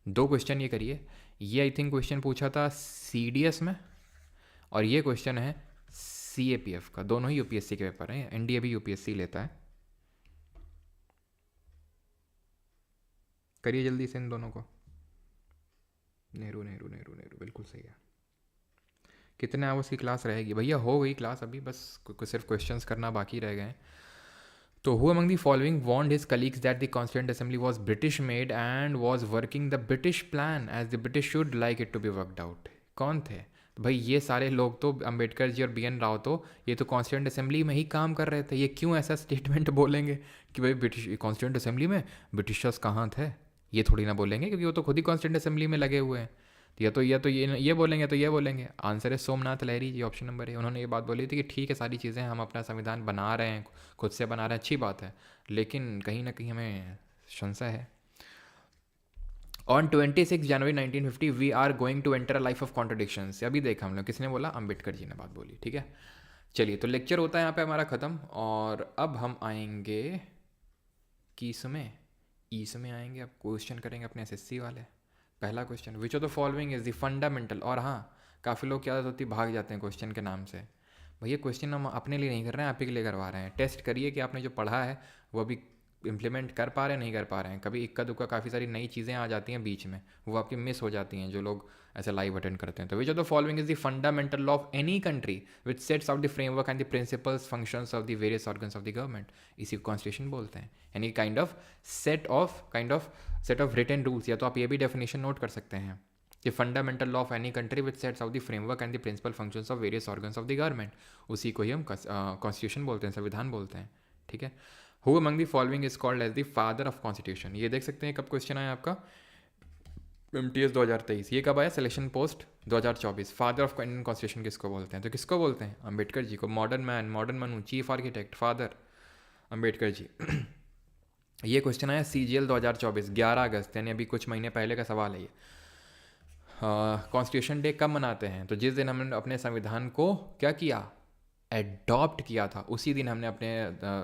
दो क्वेश्चन ये करिए, ये आई थिंक क्वेश्चन पूछा था सीडीएस में, और ये क्वेश्चन है सीएपीएफ का। दोनों ही यूपीएससी के पेपर हैं, एनडीए भी यूपीएससी लेता है। करिए जल्दी से इन दोनों को। नेहरू नेहरू नेहरू नेहरू, बिल्कुल सही है। कितने आवर्स की क्लास रहेगी भैया? हो गई क्लास अभी, बस सिर्फ क्वेश्चंस करना बाकी रह गए। तो who among the following warned his colleagues that the constituent Assembly was British made and was working the British plan as the British should like it to be worked out? कौन थे भाई? ये सारे लोग तो अंबेडकर जी और बी एन राव, तो ये तो कॉन्स्टिट्यूएंट असेंबली में ही काम कर रहे थे। ये क्यों ऐसा स्टेटमेंट बोलेंगे कि भाई ब्रिटिश कॉन्स्टिट्यूएंट असेंबली में ब्रिटिशर्स कहाँ थे? ये थोड़ी ना बोलेंगे, क्योंकि वो तो खुद ही कॉन्स्टिट्यूएंट असेंबली में लगे हुए हैं। तो ये बोलेंगे, तो ये बोलेंगे। आंसर है सोमनाथ लहरी जी, ऑप्शन नंबर है। उन्होंने ये बात बोली थी कि ठीक है सारी चीज़ें हम अपना संविधान बना रहे हैं, खुद से बना रहे हैं, अच्छी बात है, लेकिन कहीं ना कहीं हमें संशय है। On 26 January 1950 we are going to enter a life of contradictions. अभी देखा हम लोग, किसने बोला? अम्बेडकर जी ने बात बोली, ठीक है। चलिए, तो लेक्चर होता है यहाँ पे हमारा ख़त्म, और अब हम आएंगे किस में? ईस में आएंगे। अब क्वेश्चन करेंगे अपने एसएससी वाले। पहला question, which of the following is the fundamental. और हाँ, काफ़ी लोग क्या आदत होती है, भाग जाते हैं क्वेश्चन के नाम से। भैया क्वेश्चन हम अपने लिए नहीं कर रहे हैं, आप ही के लिए करवा रहे हैं। टेस्ट करिए कि आपने जो पढ़ा है वो अभी इम्प्लीमेंट कर पा रहे हैं, नहीं कर पा रहे हैं। कभी इक्का दुक्का काफ़ी सारी नई चीज़ें आ जाती हैं बीच में, वो आपकी मिस हो जाती हैं जो लोग ऐसे लाइव अटेंड करते हैं। तो which of the following is the fundamental law of any country which sets out the framework and the principles functions of the various organs of the government? इसी को कॉन्स्टिट्यूशन बोलते हैं, यानी kind of set of written rules. या तो आप ये भी डेफिनेशन नोट कर सकते हैं कि fundamental law of any country which sets out the framework and the principle functions of various organs of the government. उसी को ही हम कॉन्स्टिट्यूशन बोलते हैं, संविधान बोलते हैं, ठीक है। Who among the following is called as the father of constitution? ये देख सकते हैं कब क्वेश्चन आया आपका, MTS 2023। ये कब आया? Selection post 2024। Father of Indian constitution किसको बोलते हैं? तो किसको बोलते हैं? अम्बेडकर जी को। Modern man, modern Manu, chief architect, father Ambedkar ji. ये क्वेश्चन आया CGL 2024, 11 अगस्त, यानी अभी कुछ महीने पहले का सवाल है ये। कॉन्स्टिट्यूशन डे कब मनाते हैं? तो जिस दिन हमने अपने संविधान को क्या किया, एडॉप्ट किया था, उसी दिन हमने अपने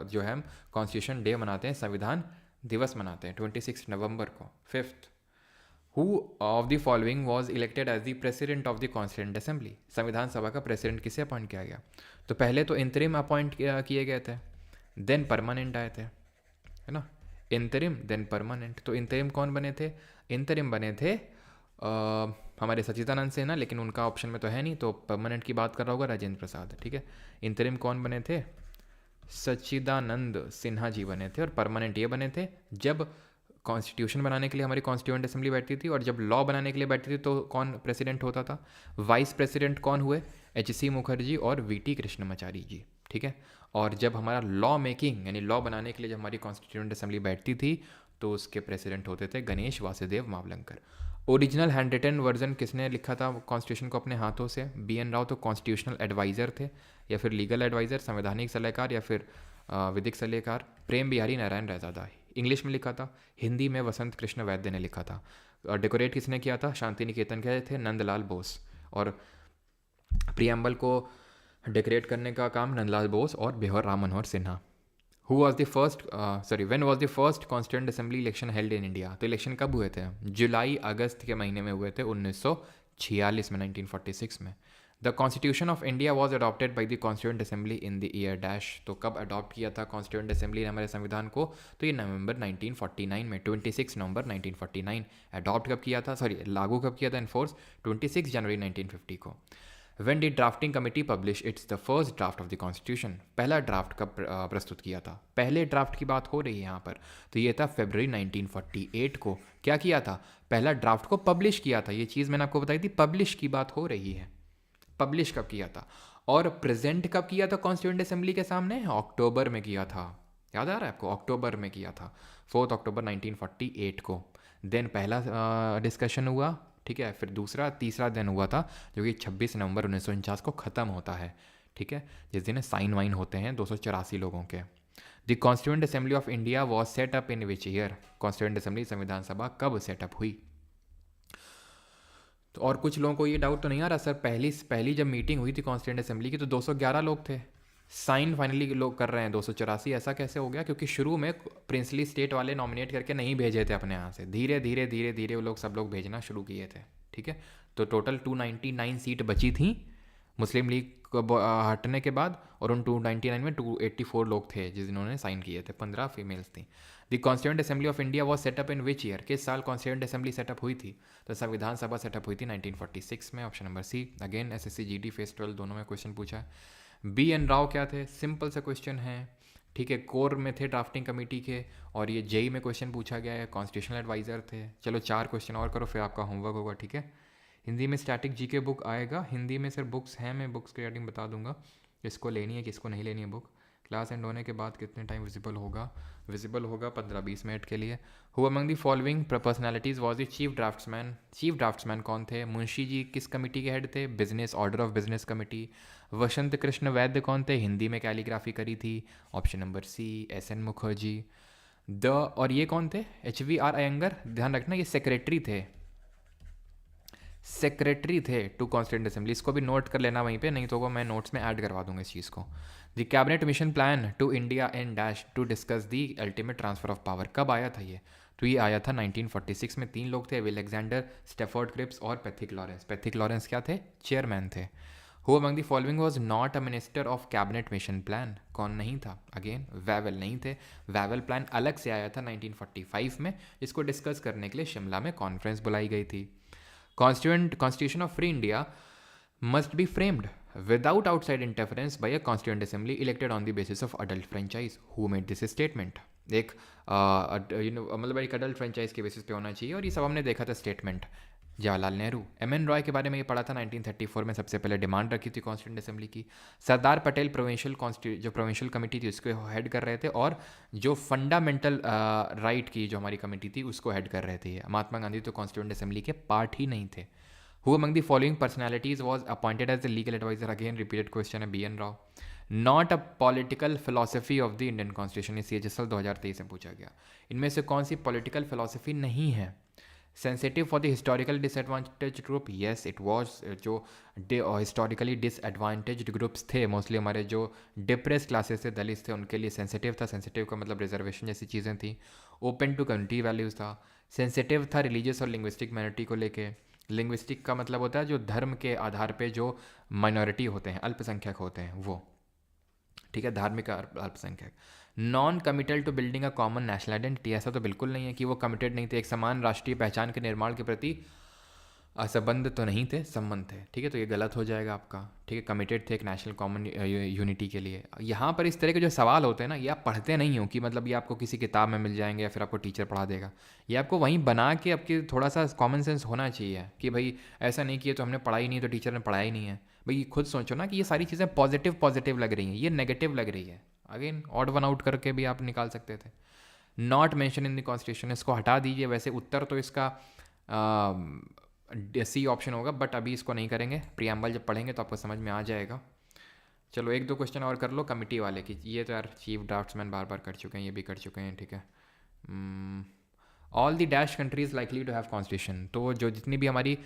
जो है कॉन्स्टिट्यूशन डे मनाते हैं, संविधान दिवस मनाते हैं, 26 नवंबर को। 5th, who of the following was elected as the president of the constituent assembly? संविधान सभा का प्रेसिडेंट किसे अपॉइंट किया गया? तो पहले तो इंतरिम अपॉइंट किए गए थे, देन परमानेंट आए थे, है ना। इंतरिम देन परमानेंट। तो इंतरिम कौन बने थे? इंतरिम बने थे हमारे सच्चिदानंद सिन्हा, लेकिन उनका ऑप्शन में तो है नहीं, तो परमानेंट की बात कर रहा होगा राजेंद्र प्रसाद, ठीक है। इंतरिम कौन बने थे? सच्चिदानंद सिन्हा जी बने थे, और परमानेंट ये बने थे जब कॉन्स्टिट्यूशन बनाने के लिए हमारी कॉन्स्टिट्यूएंट असेंबली बैठती थी, और जब लॉ बनाने के लिए बैठती थी तो कौन प्रेसिडेंट होता था? वाइस प्रेसिडेंट कौन हुए? एच.सी. मुखर्जी और वी.टी. कृष्णमाचारी जी, ठीक है। और जब हमारा लॉ मेकिंग यानी लॉ बनाने के लिए जब हमारी कॉन्स्टिट्यूएंट असेंबली बैठती थी तो उसके प्रेसिडेंट होते थे Ganesh Vasudev Mavalankar. Original hand written version किसने लिखा था कॉन्स्टिट्यूशन को अपने हाथों से? बी.एन. राव तो कॉन्स्टिट्यूशनल एडवाइज़र थे, या फिर लीगल एडवाइज़र, संवैधानिक सलाहकार, या फिर विधिक सलाहकार? प्रेम बिहारी नारायण रैजादा। इंग्लिश में लिखा था, हिंदी में वसंत कृष्ण वैद्य ने लिखा था। डेकोरेट किसने किया था? शांति निकेतन के थे नंदलाल बोस। और प्रियम्बल को डेकोरेट करने का काम नंदलाल बोस और Bihar Ram Manohar Sinha. Who was the first when was the first constituent assembly election held in India? तो इलेक्शन कब हुए थे? जुलाई अगस्त के महीने में हुए थे 1946 में, 1946 में। The constitution of India was adopted by the constituent assembly in the year dash. तो कब अडॉप्ट किया था कॉन्स्टिट्यूंट असेंबली ने हमारे संविधान को? तो ये नवंबर 1949 में, 26 नवंबर 1949। अडॉप्ट कब किया था, सॉरी लागू कब किया था, इनफोर्स 26 जनवरी 1950 को। When did drafting committee publish its the first draft of the constitution? पहला ड्राफ्ट कब प्रस्तुत किया था? पहले ड्राफ्ट की बात हो रही है यहाँ पर, तो ये था फरवरी 1948 को। क्या किया था? पहला ड्राफ्ट को पब्लिश किया था। ये चीज़ मैंने आपको बताई थी, पब्लिश की बात हो रही है। पब्लिश कब किया था? और प्रेजेंट कब किया था कॉन्स्टिट्यूएंट असेंबली के सामने? अक्टूबर में किया था। याद आ रहा है आपको? अक्टूबर में किया था, 4 अक्टूबर 1948 को। देन पहला डिस्कशन हुआ, ठीक है। फिर दूसरा तीसरा दिन हुआ था जो कि 26 नवंबर 1949 को ख़त्म होता है, ठीक है, जिस दिन साइन वाइन होते हैं 284 लोगों के। The constituent assembly of India was setup in which year? Constituent assembly संविधान सभा कब सेटअप हुई? तो और कुछ लोगों को ये डाउट तो नहीं आ रहा सर, पहली जब मीटिंग हुई थी कॉन्स्टिट्यूएंट असेंबली की तो 211 लोग थे, साइन फाइनली लोग कर रहे हैं 284। ऐसा कैसे हो गया? क्योंकि शुरू में प्रिंसली स्टेट वाले नॉमिनेट करके नहीं भेजे थे अपने यहाँ से, धीरे धीरे धीरे धीरे वो लोग सब लोग भेजना शुरू किए थे, ठीक है। तो टोटल 299 सीट बची थी मुस्लिम लीग को हटने के बाद, और उन 299 में 284 लोग थे जिन्होंने साइन किए थे, 15 फीमेल्स थी। The constituent assembly of India was setup in which year? किस साल कॉन्स्टिट्यूएंट असेंबली सेटअप हुई थी? तो संविधान सभा सेटअप हुई थी 1946 में, option number C. Again SSC GD phase 12 दोनों में क्वेश्चन पूछा है। बी.एन. राव क्या थे? सिंपल सा क्वेश्चन है, ठीक है, कोर में थे ड्राफ्टिंग कमेटी के, और ये जेई में क्वेश्चन पूछा गया है, कॉन्स्टिट्यूशनल एडवाइज़र थे। चलो 4 क्वेश्चन और करो फिर आपका होमवर्क होगा, ठीक है। हिंदी में स्टैटिक जीके बुक आएगा, हिंदी में सर बुक्स हैं, मैं बुक्स के रेटिंग बता दूंगा किसको लेनी है किसको नहीं लेनी है बुक। क्लास एंड होने के बाद कितने टाइम विजिबल होगा? विजिबल होगा 15-20 मिनट के लिए। Who among the following personalities was the chief draftsman? Chief draftsman कौन थे? मुंशी जी किस कमेटी के हेड थे? Business order of business committee. Vasant Krishna Vaidya कौन थे? हिंदी में कैलीग्राफी करी थी, option number C. SN. Mukherjee. और ये कौन थे? H.V.R. अयंगर। ध्यान रखना ये सेक्रेटरी थे, सेक्रेटरी थे टू कॉन्स्टिट्यूएंट असेंबली। इसको भी नोट कर लेना वहीं पे, नहीं तो वो मैं नोट्स में ऐड करवा दूंगा इस चीज़ को। The cabinet mission plan to India in dash to discuss the ultimate transfer of power. कब आया था ये? तो ये आया था 1946 में। 3 लोग थे, अलेक्जेंडर, स्टेफोर्ड क्रिप्स और पैथिक लॉरेंस। पैथिक लॉरेंस क्या थे? चेयरमैन थे। Who among the following was not a minister of cabinet mission plan? कौन नहीं था? अगेन वेवल नहीं थे। वेवल प्लान अलग से आया था 1945 में, इसको डिस्कस करने के लिए शिमला में कॉन्फ्रेंस बुलाई गई थी। Constitution of Free India must be framed without outside interference by a constituent assembly elected on the basis of adult franchise. Who made this statement? एक मतलब एक अडल्ट फ्रेंचाइज के बेसिस पे होना चाहिए, और ये सब हमने देखा था स्टेटमेंट। जवाहरलाल नेहरू। एम.एन. रॉय के बारे में ये पढ़ा था 1934 में, सबसे पहले डिमांड रखी थी कॉन्स्टिट्यूंट असेंबली की। सरदार पटेल जो प्रोविंशियल कमेटी थी उसको हेड कर रहे थे, और जो फंडामेंटल राइट की जो हमारी कमेटी थी उसको हेड कर रहे थे। महात्मा गांधी तो कॉन्स्टिट्यूंट असेंबली के पार्ट ही नहीं थे। Who among the following personalities was appointed as the legal adviser? Again repeated question है, BN. Rao. Not a political philosophy of the Indian Constitution, ये CHSL 2023 में पूछा गया। इनमें से कौन सी पॉलिटिकल फिलोसफी नहीं है? Sensitive for the historical disadvantage group? Yes it was. जो हिस्टोरिकली डिसएडवांटेज ग्रुप्स थे मोस्टली हमारे जो डिप्रेस क्लासेस थे, दलित थे, उनके लिए सेंसिटिव था। सेंसिटिव का मतलब रिजर्वेशन जैसी चीज़ें थी। ओपन टू कम्युनिटी वैल्यूज़ था। सेंसिटिव था रिलीजियस और लिंग्विस्टिक माइनॉरिटी को लेके। लिंग्विस्टिक का मतलब होता है जो धर्म के आधार पे जो माइनॉरिटी होते हैं, अल्पसंख्यक होते हैं वो, ठीक है, धार्मिक अल्पसंख्यक। Non committed to building a common national identity? ऐसा तो बिल्कुल नहीं है कि वो कमिटेड नहीं थे एक समान राष्ट्रीय पहचान के निर्माण के प्रति असंबद्ध तो नहीं थे, संबंध थे, ठीक है, तो ये गलत हो जाएगा आपका, ठीक है। कमिटेड थे एक नेशनल कॉमन यूनिटी के लिए। यहाँ पर इस तरह के जो सवाल होते हैं ना, ये आप पढ़ते नहीं हो कि मतलब ये आपको किसी किताब में मिल जाएंगे या फिर आपको टीचर पढ़ा देगा। ये आपको वहीं बना के आपकी थोड़ा सा कॉमन सेंस होना चाहिए कि भाई ऐसा नहीं किया तो हमने पढ़ा ही नहीं, तो टीचर ने पढ़ाया ही नहीं है। भाई खुद सोचो ना कि ये सारी चीज़ें पॉजिटिव पॉजिटिव लग रही हैं, ये नेगेटिव लग रही है। अगेन ऑड वन आउट करके भी आप निकाल सकते थे। Not mention in the constitution, इसको हटा दीजिए। वैसे उत्तर तो इसका सी ऑप्शन होगा, बट अभी इसको नहीं करेंगे, प्रियम्बल जब पढ़ेंगे तो आपको समझ में आ जाएगा। चलो एक दो क्वेश्चन और कर लो कमिटी वाले की, ये तो यार चीफ ड्राफ्ट्समैन बार बार कर चुके हैं, ये भी कर चुके हैं, ठीक है। All the dash countries likely to have constitution, तो जो जितनी भी हमारी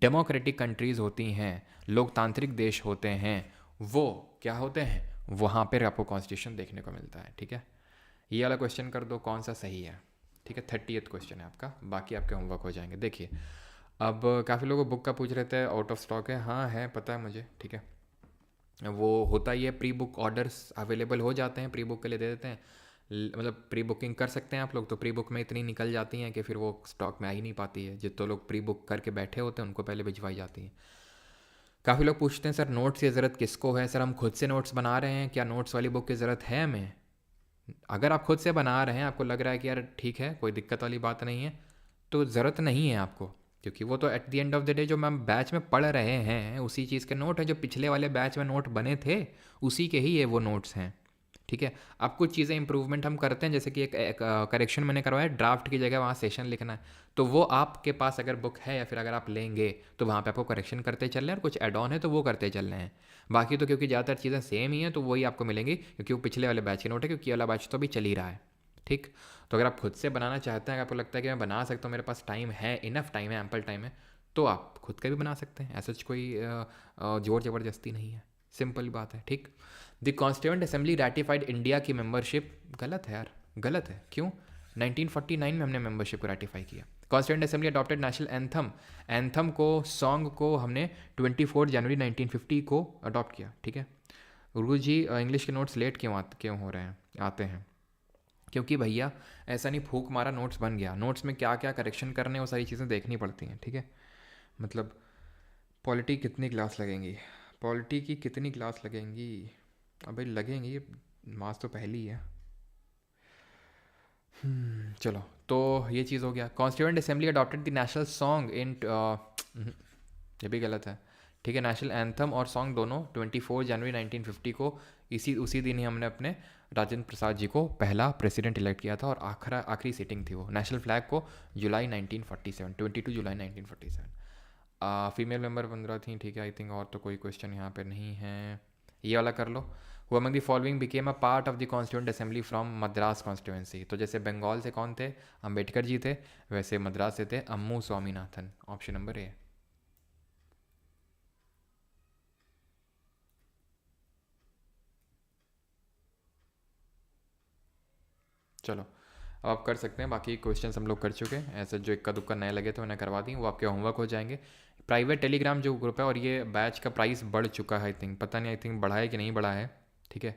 डेमोक्रेटिक कंट्रीज़ होती हैं, लोकतांत्रिक देश होते हैं, वो क्या होते हैं, वहाँ पर आपको कॉन्स्टिट्यूशन देखने को मिलता है, ठीक है। ये वाला क्वेश्चन कर दो कौन सा सही है, ठीक है। 30th क्वेश्चन है आपका, बाकी आपके होमवर्क हो जाएंगे। देखिए अब काफ़ी लोगों बुक का पूछ रहे थे, आउट ऑफ स्टॉक है, हाँ है, पता है मुझे, ठीक है। वो होता ही है, प्री बुक ऑर्डर्स अवेलेबल हो जाते हैं, प्री बुक के लिए दे देते हैं, मतलब प्री बुकिंग कर सकते हैं आप लोग, तो प्री बुक में इतनी निकल जाती हैं कि फिर वो स्टॉक में आ ही नहीं पाती है। जितने लोग प्री बुक करके बैठे होते हैं उनको पहले भिजवाई जाती हैं। काफ़ी लोग पूछते हैं सर नोट्स की ज़रूरत किसको है, सर हम खुद से नोट्स बना रहे हैं, क्या नोट्स वाली बुक की ज़रूरत है हमें? अगर आप खुद से बना रहे हैं, आपको लग रहा है कि यार ठीक है कोई दिक्कत वाली बात नहीं है, तो ज़रूरत नहीं है आपको, क्योंकि वो तो at the end of the day जो मैम बैच में पढ़ रहे हैं उसी चीज़ के नोट हैं, जो पिछले वाले बैच में नोट बने थे उसी के ही ये वो नोट्स हैं, ठीक है। अब कुछ चीज़ें इंप्रूवमेंट हम करते हैं, जैसे कि एक करेक्शन मैंने करवाया, ड्राफ्ट की जगह वहाँ सेशन लिखना है, तो वो आपके पास अगर बुक है या फिर अगर आप लेंगे तो वहाँ पे आपको करेक्शन करते चल रहे हैं, और कुछ एड ऑन है तो वो करते चल रहे हैं। बाकी तो क्योंकि ज़्यादातर चीज़ें सेम ही हैं तो वही आपको मिलेंगी, क्योंकि वो पिछले वाले बैच के नोट है, क्योंकि ये वाला बैच तो अभी चल ही रहा है, ठीक। तो अगर आप खुद से बनाना चाहते हैं, अगर आपको लगता है कि मैं बना सकता हूँ, मेरे पास टाइम है, इनफ टाइम है, एम्पल टाइम है, तो आप खुद का भी बना सकते हैं, ऐसा कोई जोर ज़बरदस्ती नहीं है, सिंपल बात है, ठीक। The constituent assembly ratified India की मेंबरशिप, गलत है यार, गलत है, क्यों? 1949 में हमने मेंबरशिप को रैटिफाई किया। Constituent assembly adopted national anthem, anthem को, सॉन्ग को हमने 24 जनवरी 1950 को अडॉप्ट किया, ठीक है। गुरु जी इंग्लिश के नोट्स लेट क्यों हो रहे हैं, आते हैं, क्योंकि भैया ऐसा नहीं फूक मारा नोट्स बन गया, नोट्स में क्या क्या करेक्शन करने वो सारी चीज़ें देखनी पड़ती हैं, ठीक है। मतलब पॉलिटी कितनी क्लास लगेंगी, पॉलिटी की कितनी क्लास लगेंगी, अबे लगेंगी, मास तो पहली है। चलो तो ये चीज़ हो गया। Constituent assembly adopted the national song in, ये भी गलत है, ठीक है। नेशनल एंथम और सॉन्ग दोनों 24 जनवरी 1950 को, उसी दिन ही हमने अपने राजेंद्र प्रसाद जी को पहला प्रेसिडेंट इलेक्ट किया था, और आखिरी सीटिंग थी वो। नेशनल फ्लैग को जुलाई 1947, 22 जुलाई 1947। फीमेल मेंबर 15 थी, ठीक है। आई थिंक और तो कोई क्वेश्चन यहाँ पे नहीं है, ये वाला कर लो। Who among the following became a part of the Constituent Assembly from Madras constituency, तो जैसे बंगाल से कौन थे, अम्बेडकर जी थे, वैसे मद्रास से थे अम्मू स्वामीनाथन, ऑप्शन नंबर ए। चलो अब आप कर सकते हैं, बाकी क्वेश्चन हम लोग कर चुके हैं, ऐसे जो इक्का दुक्का नए लगे थे उन्हें करवा दी, वो आपके होमवर्क हो जाएंगे। प्राइवेट टेलीग्राम जो ग्रुप है, और ये बैच का प्राइस बढ़ चुका है, आई थिंक, पता नहीं, आई थिंक बढ़ा है कि नहीं बढ़ा है, ठीक है।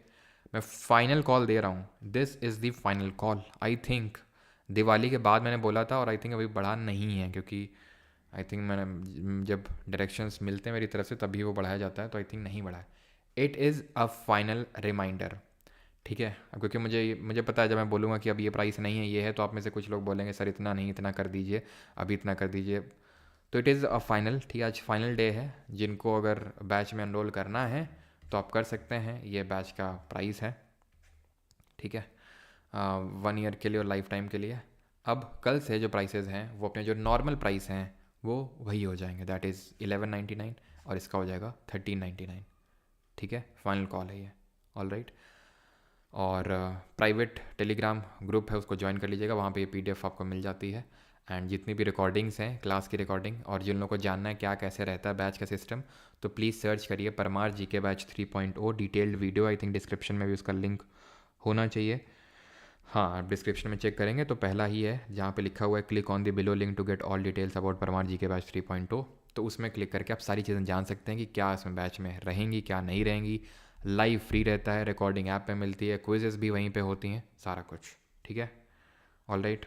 मैं फाइनल कॉल दे रहा हूँ, this is the final call. I think Diwali के बाद मैंने बोला था, और आई थिंक अभी बढ़ा नहीं है, क्योंकि आई थिंक मैंने जब डायरेक्शंस मिलते हैं मेरी तरफ से तभी वो बढ़ाया जाता है, तो आई थिंक नहीं बढ़ा है। It is a final reminder, ठीक है। अब क्योंकि मुझे पता है जब मैं बोलूँगा कि अब ये प्राइस नहीं है, ये है, तो आप में से कुछ लोग बोलेंगे सर इतना नहीं, इतना कर दीजिए, अभी इतना कर दीजिए, तो इट इज़ अ फाइनल, ठीक है। आज फाइनल डे है, जिनको अगर बैच में एनरोल करना है तो आप कर सकते हैं, ये बैच का प्राइस है, ठीक है, 1 ईयर के लिए और लाइफ टाइम के लिए। अब कल से जो प्राइसेस हैं वो अपने जो नॉर्मल प्राइस हैं वो वही हो जाएंगे, दैट इज़ 1199, और इसका हो जाएगा 1399, ठीक है। फाइनल कॉल है ये, ऑल राइट। और प्राइवेट टेलीग्राम ग्रुप है, उसको ज्वाइन कर लीजिएगा, वहाँ पे ये PDF आपको मिल जाती है, एंड जितनी भी रिकॉर्डिंग्स हैं क्लास की रिकॉर्डिंग, और जिन लोगों को जानना है क्या कैसे रहता है बैच का सिस्टम, तो प्लीज़ सर्च करिए Parmar GK batch 3.0 detailed video, I think description में भी उसका लिंक होना चाहिए। हाँ, आप डिस्क्रिप्शन में चेक करेंगे तो पहला ही है जहाँ पे लिखा हुआ है click on the below link to get all details about Parmar GK batch 3.0, तो उसमें क्लिक करके आप सारी चीज़ें जान सकते हैं कि क्या इसमें बैच में रहेंगी, क्या नहीं रहेंगी। लाइव फ्री रहता है, रिकॉर्डिंग ऐप पे मिलती है, क्विजेस भी वहीं पे होती हैं, सारा कुछ, ठीक है, ऑल राइट।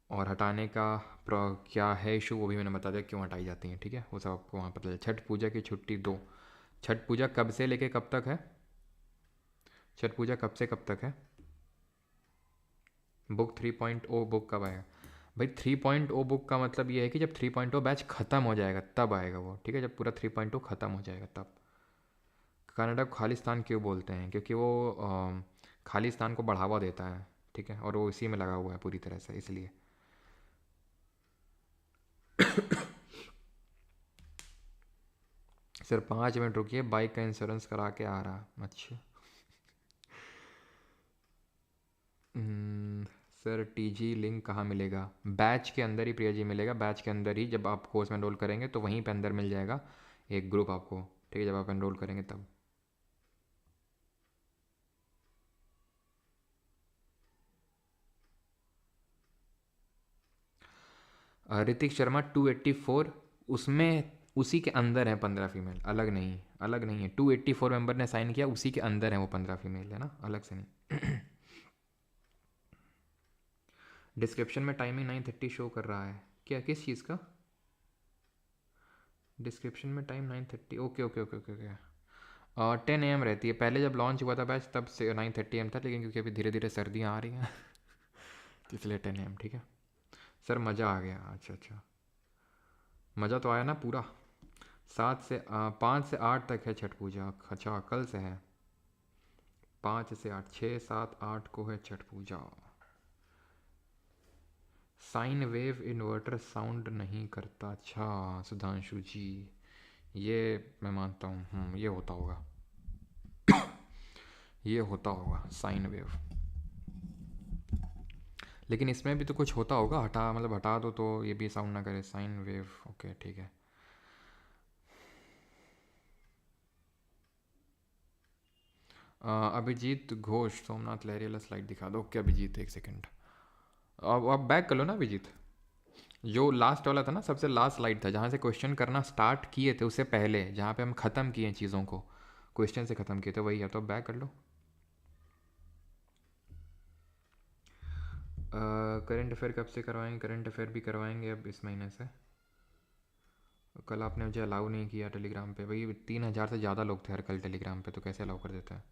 और हटाने का क्या है इशू वो भी मैंने बता दिया क्यों हटाई जाती हैं, ठीक है, वो सब आपको वहाँ पता चल। छठ पूजा की छुट्टी दो। छठ पूजा कब से लेके कब तक है? छठ पूजा कब से कब तक है? बुक 3.0 बुक कब आएगा? भाई 3.0 बुक का मतलब ये है कि जब 3.0 बैच ख़त्म हो जाएगा तब आएगा वो, ठीक है, जब पूरा 3.0 ख़त्म हो जाएगा तब। कनाडा को खालिस्तान क्यों बोलते हैं? क्योंकि वो खालिस्तान को बढ़ावा देता है, ठीक है, और वो इसी में लगा हुआ है पूरी तरह से, इसलिए। सर 5 मिनट रुकिए, बाइक का इंश्योरेंस करा के आ रहा। अच्छा। सर टीजी लिंक कहाँ मिलेगा? बैच के अंदर ही प्रिया जी मिलेगा, बैच के अंदर ही जब आप कोर्स में एनरोल करेंगे तो वहीं पे अंदर मिल जाएगा एक ग्रुप आपको, ठीक है, जब आप एनरोल करेंगे तब। ऋतिक शर्मा 284, उसमें उसी के अंदर है 15 फीमेल, अलग नहीं, अलग नहीं है। 284 मेंबर ने साइन किया, उसी के अंदर है वो 15 फीमेल, है ना, अलग से नहीं। डिस्क्रिप्शन में टाइमिंग 9:30 शो कर रहा है क्या, किस चीज़ का? डिस्क्रिप्शन में time 9:30, okay okay okay okay okay. 10 AM रहती है, पहले जब लॉन्च हुआ था बैच तब से 9:30 AM था, लेकिन क्योंकि अभी धीरे धीरे सर्दियाँ आ रही हैं तो इसलिए 10 AM, ठीक है। सर मज़ा आ गया, अच्छा अच्छा, मज़ा तो आया ना पूरा। 5 से 8 तक है छठ पूजा, अच्छा कल से है। 5 से 8, 6, 7, 8 को है छठ पूजा। साइन वेव इन्वर्टर साउंड नहीं करता, अच्छा सुधांशु जी, ये मैं मानता हूँ, ये होता होगा, ये होता होगा साइन वेव। लेकिन इसमें भी तो कुछ होता होगा, हटा मतलब हटा दो तो ये भी साउंड ना करे, साइन वेव, ओके ठीक है। अभिजीत घोष, सोमनाथ लहरी वाला स्लाइड दिखा दो। ओके अभिजीत, एक सेकंड। अब बैक कर लो ना अभिजीत। जो लास्ट वाला था ना, सबसे लास्ट स्लाइड था जहाँ से क्वेश्चन करना स्टार्ट किए थे, उससे पहले जहाँ पे हम ख़त्म किए चीज़ों को, क्वेश्चन से ख़त्म किए थे, वही है, तो बैक कर लो। करंट अफेयर कब से करवाएंगे? करंट अफेयर भी करवाएंगे अब इस महीने से। कल आपने मुझे अलाउ नहीं किया टेलीग्राम पे, भाई 3,000 से ज़्यादा लोग थे हर कल टेलीग्राम पे, तो कैसे अलाउ कर देता है?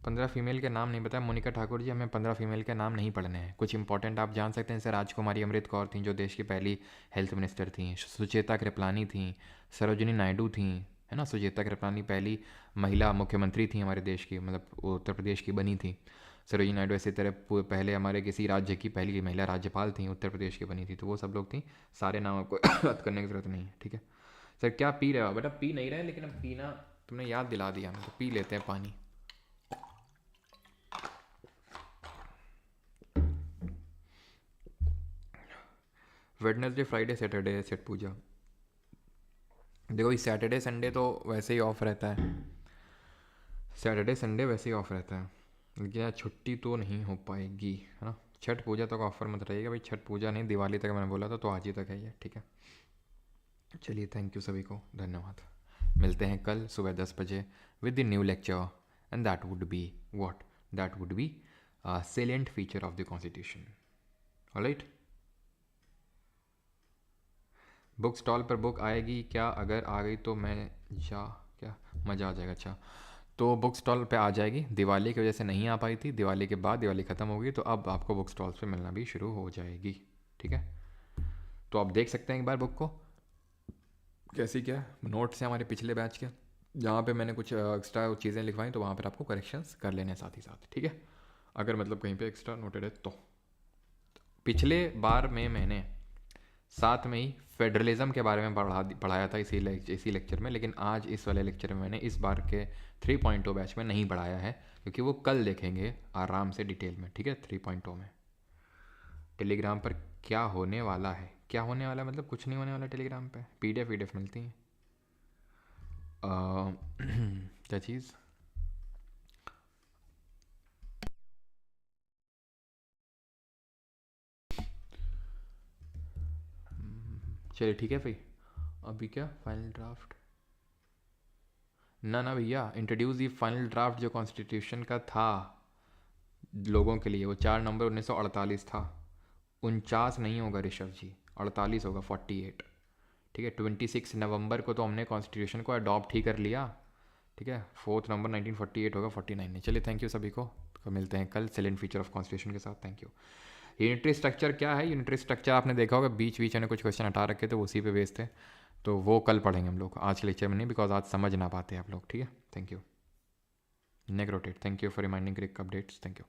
15 फीमेल के नाम नहीं बताया मोनिका ठाकुर जी, हमें 15 फीमेल के नाम नहीं पढ़ने हैं, कुछ इंपॉर्टेंट आप जान सकते हैं। जैसे राजकुमारी अमृत कौर थी जो देश की पहली हेल्थ मिनिस्टर थी, सुचेता कृपलानी थी, सरोजिनी नायडू थी, है ना, सुचेता कृपलानी पहली महिला मुख्यमंत्री थी हमारे देश की, मतलब उत्तर प्रदेश की बनी थी सरोजिनी नायडू। इसी तरह पहले हमारे किसी राज्य की पहली महिला राज्यपाल थी, उत्तर प्रदेश की बनी थी, तो वो सब लोग थी। सारे नाम आपको याद करने की ज़रूरत नहीं है, ठीक है। सर क्या पी रहे हो बेटा? पी नहीं रहे, लेकिन अब पीना तुमने याद दिला दिया हमें, तो पी लेते हैं पानी। वेडनेसडे फ्राइडे सैटरडे छठ पूजा। देखो ये सैटरडे संडे तो वैसे ही ऑफ रहता है, सैटरडे संडे वैसे ही ऑफ रहता है, लेकिन यार छुट्टी तो नहीं हो पाएगी, है ना। छठ पूजा तक ऑफर मत रहिएगा भाई, छठ पूजा नहीं दिवाली तक मैंने बोला था, तो आज ही तक है ये, ठीक है। चलिए थैंक यू सभी को, धन्यवाद। मिलते हैं कल सुबह 10 बजे with the new lecture, and that would be what, that would be salient feature of the constitution. Alright. Book stall पर बुक आएगी क्या? अगर आ गई तो मैं जा क्या मज़ा आ जाएगा, अच्छा। तो बुक स्टॉल पे आ जाएगी, दिवाली की वजह से नहीं आ पाई थी, दिवाली के बाद दिवाली ख़त्म होगी तो अब आपको बुक स्टॉल्स पे मिलना भी शुरू हो जाएगी, ठीक है। तो आप देख सकते हैं एक बार बुक को कैसी क्या नोट्स हैं हमारे पिछले बैच के, जहाँ पे मैंने कुछ एक्स्ट्रा चीज़ें लिखवाई तो वहाँ पर आपको करेक्शंस कर लेने हैं साथ ही साथ, ठीक है, अगर मतलब कहीं पे एक्स्ट्रा नोटेड है तो। पिछले बार में मैंने साथ में ही फेडरलिज्म के बारे में पढ़ाया था इसी लेक्चर में, लेकिन आज इस वाले लेक्चर में मैंने इस बार के 3.0 बैच में नहीं पढ़ाया है, क्योंकि वो कल देखेंगे आराम से डिटेल में, ठीक है। 3.0 में टेलीग्राम पर क्या होने वाला है, क्या होने वाला है मतलब कुछ नहीं होने वाला टेलीग्राम पे, पीडीएफ मिलती हैं। क्या चीज़? चलिए ठीक है भाई, अभी क्या फाइनल ड्राफ्ट, ना ना भैया, इंट्रोड्यूस दी फाइनल ड्राफ्ट जो कॉन्स्टिट्यूशन का था, लोगों के लिए वो 4 नवंबर 1948 था। 49 नहीं होगा ऋषभ जी, 48 होगा, 48। ठीक है, 26 नवंबर को तो हमने कॉन्स्टिट्यूशन को अडॉप्ट ही कर लिया। ठीक है, 4 नवंबर 1948 होगा, 49 नहीं। चलिए, थैंक यू सभी को। तो मिलते हैं कल सेलेंट फीचर ऑफ कॉन्स्टिट्यूशन के साथ। Thank you. यूनिटरी स्ट्रक्चर क्या है? यूनिटरी स्ट्रक्चर आपने देखा होगा, बीच बीच में कुछ क्वेश्चन हटा रखे थे, वो उसी पे बेस्ड थे। तो वो कल पढ़ेंगे हम लोग, आज के लेक्चर में नहीं, बिकॉज आज समझ ना पाते आप लोग। ठीक है, थैंक यू। नेक रोटेट, thank you for reminding cric updates, thank you.